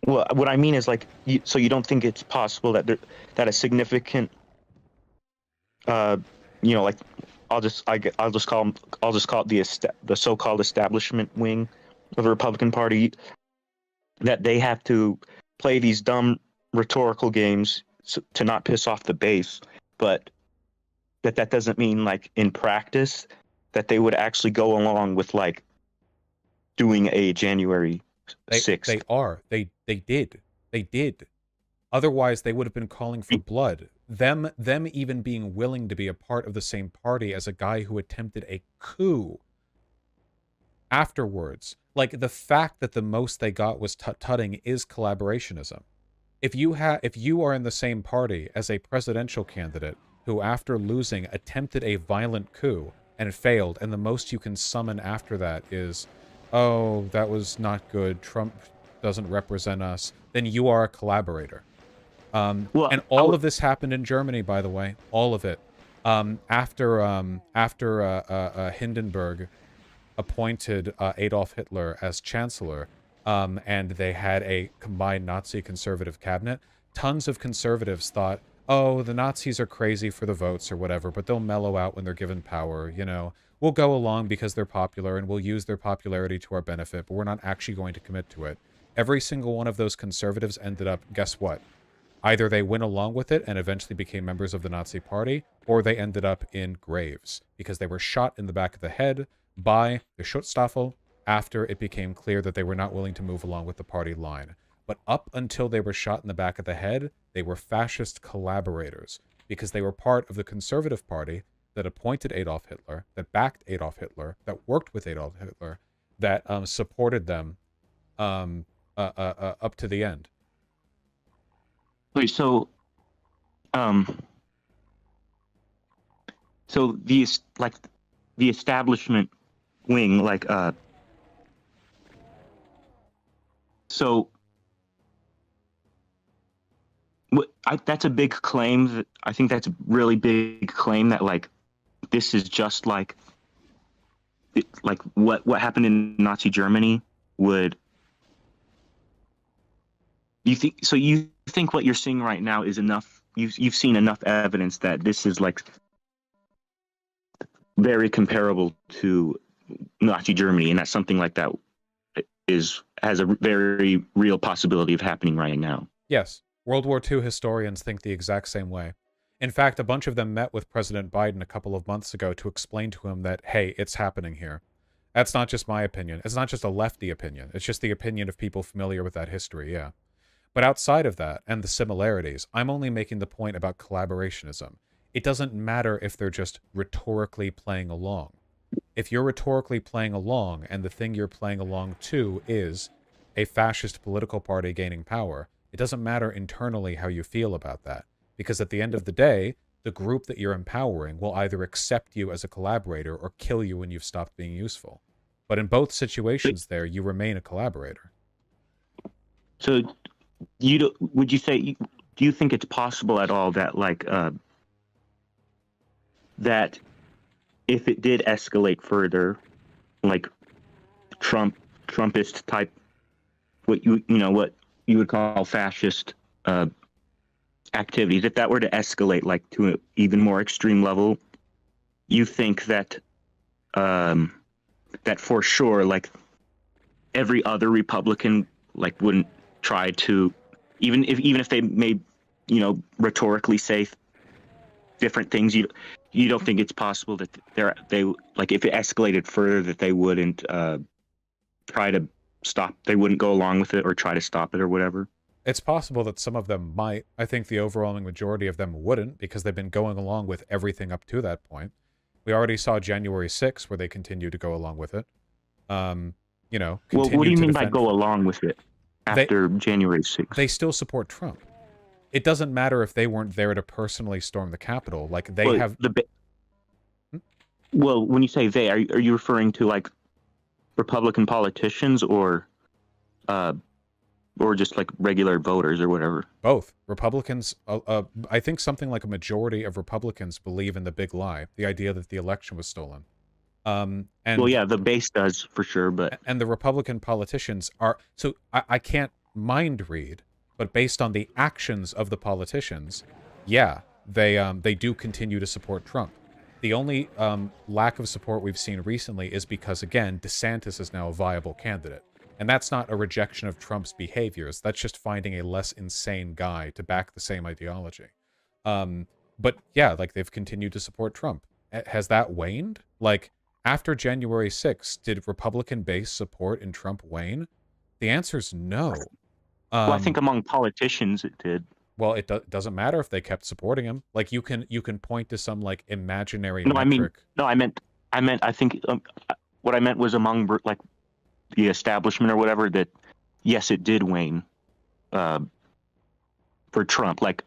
C: Well, what I mean is, like, so you don't think it's possible that that a significant, like, I'll just call it the so-called establishment wing of the Republican Party, that they have to play these dumb rhetorical games to not piss off the base, but that doesn't mean like in practice that they would actually go along with like doing a January 6th.
A: They did. Otherwise, they would have been calling for blood. Them even being willing to be a part of the same party as a guy who attempted a coup afterwards. Like, the fact that the most they got was tut-tutting is collaborationism. If you are in the same party as a presidential candidate who, after losing, attempted a violent coup and failed, and the most you can summon after that is, oh, that was not good, Trump doesn't represent us, then you are a collaborator. And all of this happened in Germany, by the way. All of it. After Hindenburg appointed Adolf Hitler as chancellor, and they had a combined Nazi-conservative cabinet, tons of conservatives thought, oh, the Nazis are crazy for the votes or whatever, but they'll mellow out when they're given power, you know. We'll go along because they're popular, and we'll use their popularity to our benefit, but we're not actually going to commit to it. Every single one of those conservatives ended up, guess what? Either they went along with it and eventually became members of the Nazi Party, or they ended up in graves, because they were shot in the back of the head by the Schutzstaffel after it became clear that they were not willing to move along with the party line. But up until they were shot in the back of the head, they were fascist collaborators, because they were part of the Conservative Party that appointed Adolf Hitler, that backed Adolf Hitler, that worked with Adolf Hitler, that supported them up to the end.
C: Wait, so the establishment wing, like, that's a big claim. I think that's a really big claim that, like, this is just like what happened in Nazi Germany would. You think what you're seeing right now is enough? You've seen enough evidence that this is like very comparable to Nazi Germany, and that something like that has a very real possibility of happening right now.
A: Yes. World War II historians think the exact same way. In fact, a bunch of them met with President Biden a couple of months ago to explain to him that, hey, it's happening here. That's not just my opinion. It's not just a lefty opinion. It's just the opinion of people familiar with that history, yeah. But outside of that, and the similarities, I'm only making the point about collaborationism. It doesn't matter if they're just rhetorically playing along. If you're rhetorically playing along, and the thing you're playing along to is a fascist political party gaining power, it doesn't matter internally how you feel about that. Because at the end of the day, the group that you're empowering will either accept you as a collaborator or kill you when you've stopped being useful. But in both situations there, you remain a collaborator.
C: So do you think it's possible at all that, like, that if it did escalate further, like Trumpist type, what you would call fascist activities, if that were to escalate like to an even more extreme level, you think that that for sure, like, every other Republican, like, wouldn't try to, even if they may, rhetorically say different things, you don't think it's possible that they like, if it escalated further, that they wouldn't try to stop, they wouldn't go along with it or try to stop it or whatever?
A: It's possible that some of them might. I think the overwhelming majority of them wouldn't, because they've been going along with everything up to that point. We already saw January 6th, where they continued to go along with it.
C: Well, what do you mean by go along with it after January 6th?
A: They still support Trump. It doesn't matter if they weren't there to personally storm the Capitol. Like, they have...
C: Well, when you say they, are you referring to, like, Republican politicians or just, like, regular voters or whatever?
A: Both. Republicans, I think something like a majority of Republicans believe in the big lie, the idea that the election was stolen. And
C: well, yeah, the base does for sure, but...
A: And the Republican politicians are... So, I can't mind read, but based on the actions of the politicians, yeah, they do continue to support Trump. The only lack of support we've seen recently is because, again, DeSantis is now a viable candidate. And that's not a rejection of Trump's behaviors. That's just finding a less insane guy to back the same ideology. But yeah, like they've continued to support Trump. Has that waned? Like after January 6th, did Republican base support in Trump wane? The answer is no.
C: Well, I think among politicians it did.
A: Well, it doesn't matter if they kept supporting him. Like you can point to some like imaginary
C: No,
A: metric.
C: I meant I think what I meant was among like the establishment or whatever, that yes, it did wane for Trump. Like,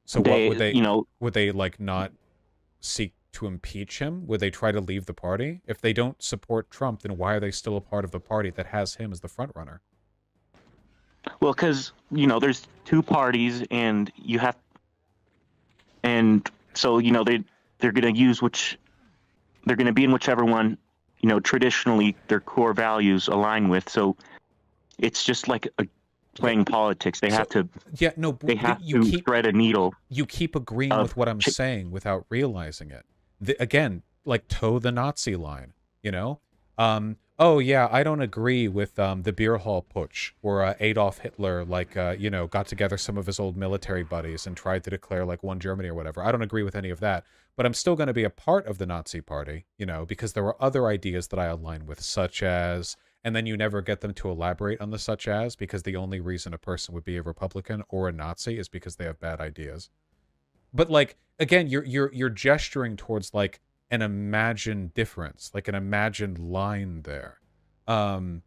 A: so what would they, would they like not seek to impeach him? Would they try to leave the party? If they don't support Trump, then why are they still a part of the party that has him as the front runner?
C: Well, because there's two parties, and so they're going to use they're going to be in whichever one traditionally their core values align with. So it's just like playing politics. They have to they have to thread a needle.
A: You keep agreeing with what I'm saying without realizing it. Again, like toe the Nazi line, oh yeah, I don't agree with the beer hall putsch, where Adolf Hitler got together some of his old military buddies and tried to declare like one Germany or whatever. I don't agree with any of that, but I'm still going to be a part of the Nazi party, because there are other ideas that I align with, such as, and then you never get them to elaborate on the such as, because the only reason a person would be a Republican or a Nazi is because they have bad ideas. But like, again, you're gesturing towards like an imagined difference, like an imagined line there. But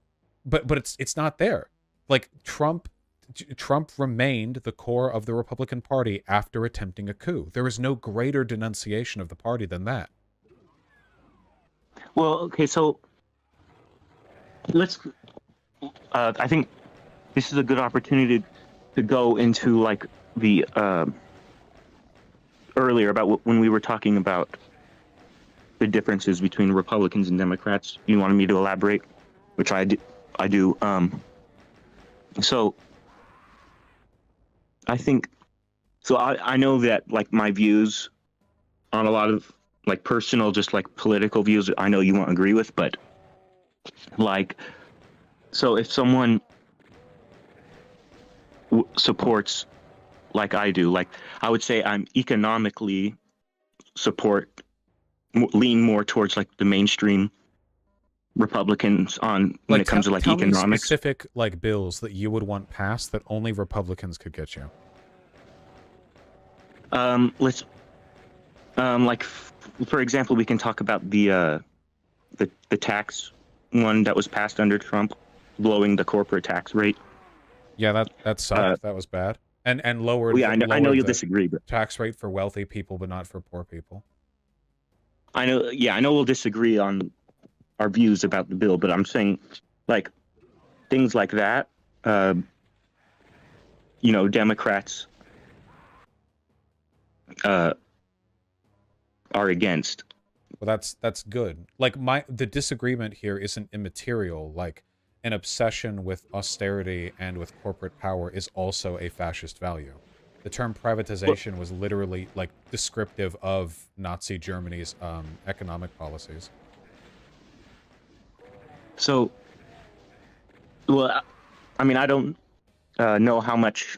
A: it's not there. Like Trump remained the core of the Republican Party after attempting a coup. There is no greater denunciation of the party than that.
C: Well, okay, so let's I think this is a good opportunity to go into like the earlier about when we were talking about the differences between Republicans and Democrats. You wanted me to elaborate, which I do. So I think, so I know that like my views on a lot of like personal, just like political views, I know you won't agree with, but like, so if someone supports like I do, like I would say I'm economically lean more towards like the mainstream Republicans on when it comes to like economics.
A: Tell me specific like bills that you would want passed that only Republicans could get you.
C: Let's like for example, we can talk about the tax one that was passed under Trump, blowing the corporate tax rate.
A: Yeah, that sucked. That was bad. And lowered.
C: Yeah, I know you'll disagree, but
A: tax rate for wealthy people, but not for poor people.
C: I know. Yeah, I know we'll disagree on our views about the bill, but I'm saying, like, things like that. Democrats are against.
A: Well, that's good. Like the disagreement here isn't immaterial. Like an obsession with austerity and with corporate power is also a fascist value. The term privatization was literally like descriptive of Nazi Germany's economic policies.
C: So, well, I mean, I don't know how much.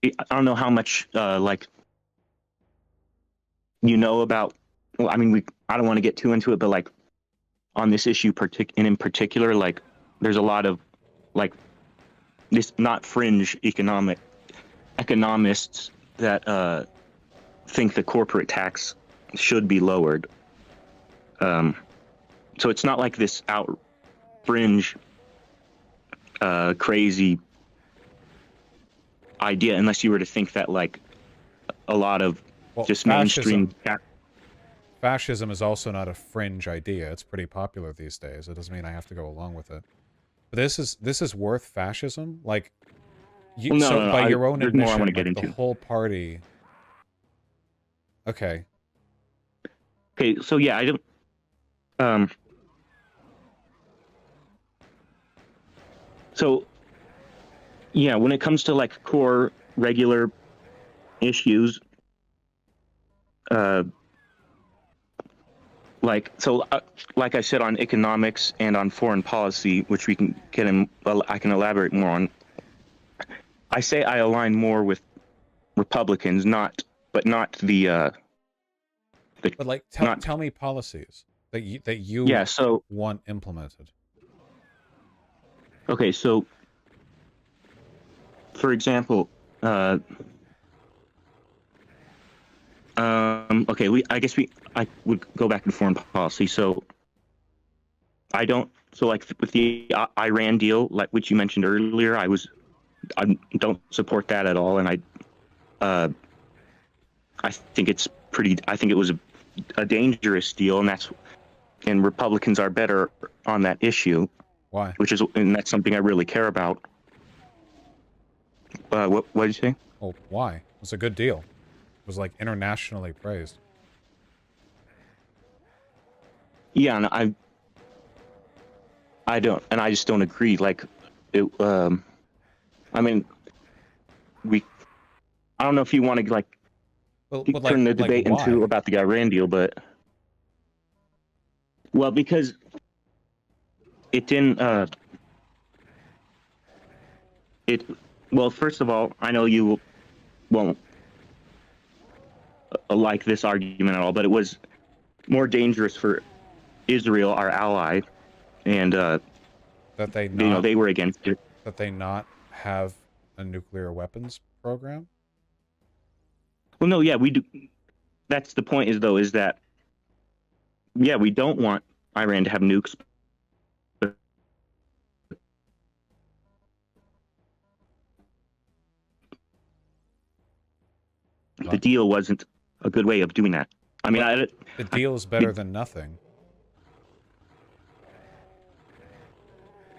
C: I don't know how much like about. Well, I mean, I don't want to get too into it, but like on this issue in particular, like there's a lot of like this not fringe economists that think the corporate tax should be lowered. So it's not like this out fringe crazy idea, unless you were to think that like a lot of just mainstream
A: fascism is also not a fringe idea. It's pretty popular these days. It doesn't mean I have to go along with it. But this is worth fascism. Like, by your own admission, like, the whole party. Okay.
C: Okay. So yeah, I don't. So yeah, when it comes to like core regular issues, like I said, on economics and on foreign policy, which we can get in, I can elaborate more on. I say I align more with Republicans, not the
A: But like,
C: not
A: tell me policies that you
C: yeah. So
A: want implemented.
C: okay, so for example, okay, I would go back to foreign policy. So I don't. So like with the Iran deal, like which you mentioned earlier, I don't support that at all, and I think it's pretty. I think it was a dangerous deal, and Republicans are better on that issue.
A: Why?
C: And that's something I really care about. What did you say?
A: Well, why? It's a good deal. It was like internationally praised.
C: Yeah, and I don't, and I just don't agree. Like, it. I mean, I don't know if you want to like turn the debate into about the Iran deal, but well, because it didn't. Well, first of all, I know you won't like this argument at all, but it was more dangerous for Israel, our ally, and
A: that
C: they were against it.
A: That they not have a nuclear weapons program?
C: Well, no, yeah, we do. That's the point. Is that yeah, we don't want Iran to have nukes. The deal wasn't a good way of doing that. I mean,
A: the deal is better than nothing.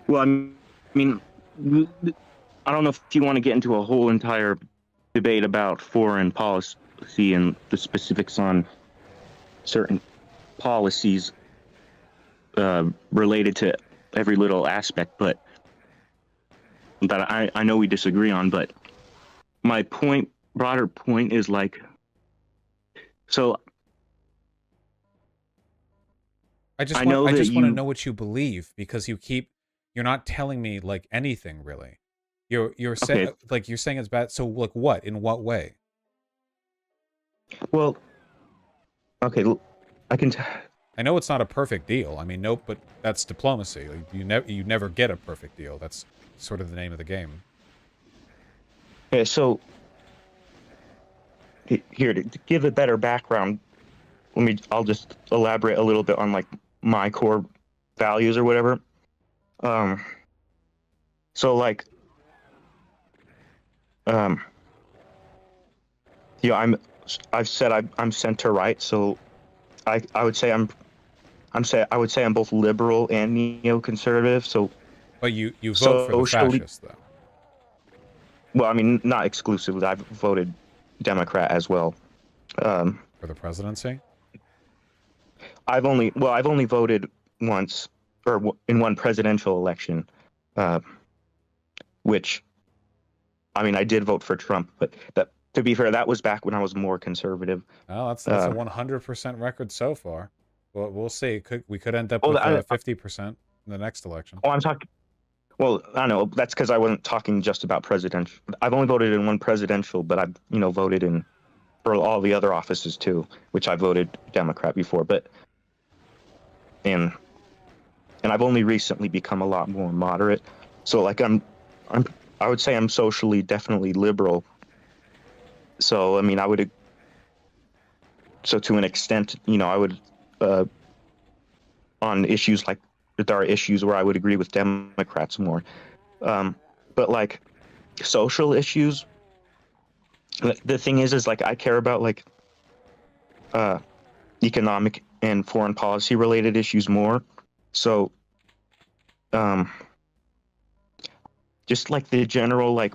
C: Well, I mean, I don't know if you want to get into a whole entire debate about foreign policy and the specifics on certain policies related to every little aspect, but that I know we disagree on. But my broader point is like, so
A: I just want to know what you believe, because you're not telling me like anything really. You're saying like you're saying it's bad. So like what? In what way?
C: Well, okay,
A: I know it's not a perfect deal. I mean, nope, but that's diplomacy. Like, you never get a perfect deal. That's sort of the name of the game.
C: Okay, so here to give a better background, I'll just elaborate a little bit on like my core values or whatever. So like, I've said I'm center right, so I would say I would say I'm both liberal and neoconservative. So,
A: but you vote for the fascists though.
C: Well, I mean, not exclusively. I've voted Democrat as well.
A: For the presidency?
C: I've only voted once, or in one presidential election, which, I mean, I did vote for Trump, but to be fair, that was back when I was more conservative.
A: Oh, that's a 100% record so far. Well, we'll see. We could end up with 50% in the next election.
C: Oh, I'm talking. Well, I don't know. That's because I wasn't talking just about presidential. I've only voted in one presidential, but I've voted for all the other offices too, which I voted Democrat before. But and I've only recently become a lot more moderate. So like I would say I'm socially definitely liberal. So I mean so to an extent, I would on issues like there are issues where I would agree with Democrats more. But like social issues, the thing is like I care about like economic and foreign policy related issues more. So just like the general like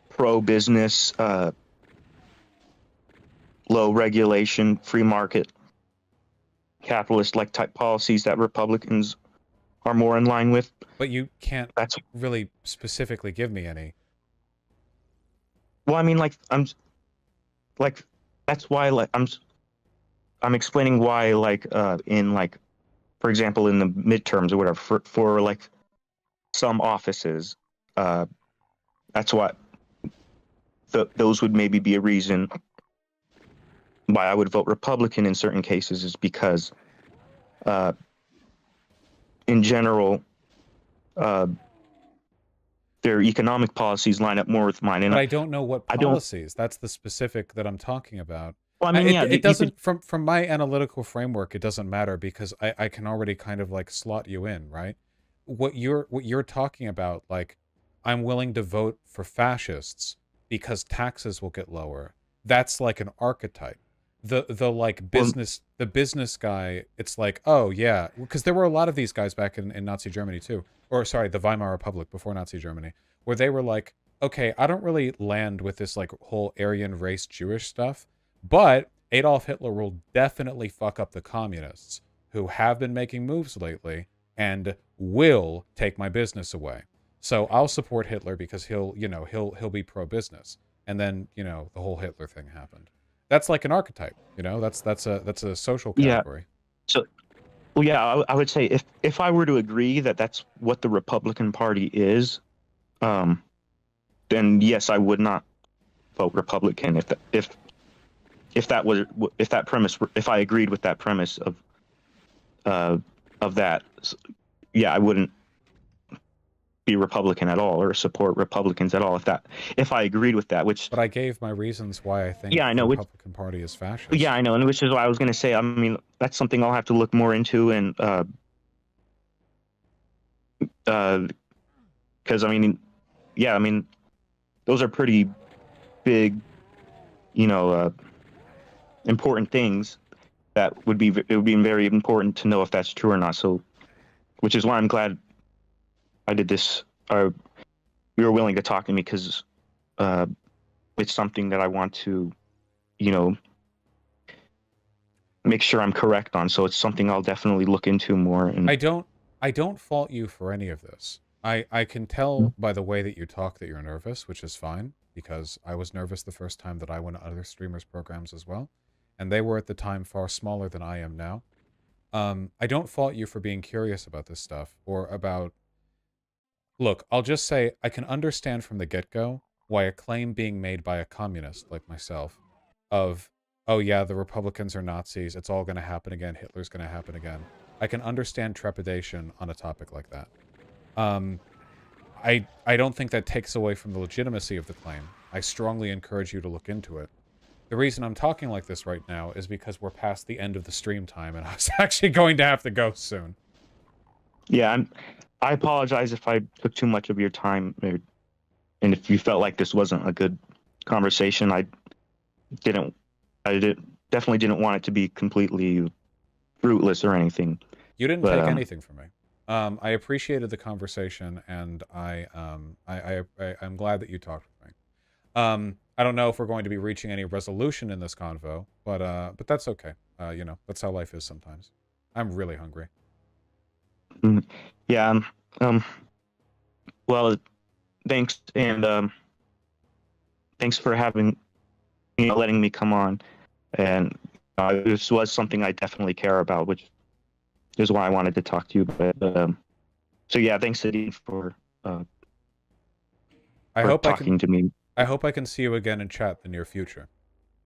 C: pro-business, low regulation, free market, capitalist like type policies that Republicans are more in line with.
A: But you can't really specifically give me any.
C: Well, I mean, like that's why like I'm explaining why like in like, for example, in the midterms or whatever for like some offices, that's what those would maybe be a reason why I would vote Republican in certain cases, is because in general, their economic policies line up more with mine. And
A: But I don't know what
C: I don't.
A: policies. That's the specific that I'm talking about.
C: Well, I mean, yeah,
A: It doesn't, from my analytical framework, it doesn't matter because I can already kind of like slot you in, right? What you're talking about, like, I'm willing to vote for fascists because taxes will get lower. That's like an archetype. The like business, the business guy, it's like, oh yeah, because there were a lot of these guys back in Nazi Germany too, or sorry, the Weimar Republic before Nazi Germany, where they were like, okay, I don't really land with this like whole Aryan race Jewish stuff, but Adolf Hitler will definitely fuck up the communists who have been making moves lately and will take my business away. So I'll support Hitler because he'll be pro-business. And then, the whole Hitler thing happened. That's like an archetype, that's a social category.
C: Yeah. So, well, yeah, I would say if I were to agree that that's what the Republican Party is, then yes, I would not vote Republican if I agreed with that premise of that. Yeah, I wouldn't be Republican at all or support Republicans at all if I agreed with that.
A: But I gave my reasons why I think
C: the
A: Republican Party is fascist.
C: Yeah, I know, and which is why I was going to say. I mean, that's something I'll have to look more into, and because those are pretty big, important things that it would be very important to know if that's true or not. So, which is why I'm glad I did this. You were willing to talk to me because it's something that I want to, make sure I'm correct on. So it's something I'll definitely look into more. And
A: I don't fault you for any of this. I can tell by the way that you talk that you're nervous, which is fine, because I was nervous the first time that I went to other streamers' programs as well, and they were at the time far smaller than I am now. I don't fault you for being curious about this stuff or about... Look, I'll just say I can understand from the get-go why a claim being made by a communist like myself of, oh yeah, the Republicans are Nazis, it's all going to happen again, Hitler's going to happen again. I can understand trepidation on a topic like that. I don't think that takes away from the legitimacy of the claim. I strongly encourage you to look into it. The reason I'm talking like this right now is because we're past the end of the stream time and I was actually going to have to go soon.
C: Yeah, I apologize if I took too much of your time, and if you felt like this wasn't a good conversation. I definitely didn't want it to be completely fruitless or anything.
A: You didn't take anything from me. I appreciated the conversation, and I'm glad that you talked with me. I don't know if we're going to be reaching any resolution in this convo, but that's okay. That's how life is sometimes. I'm really hungry.
C: Yeah. Well, thanks, and thanks for letting me come on. And this was something I definitely care about, which is why I wanted to talk to you. But so yeah, thanks again for talking to me.
A: I hope I can see you again in chat in the near future.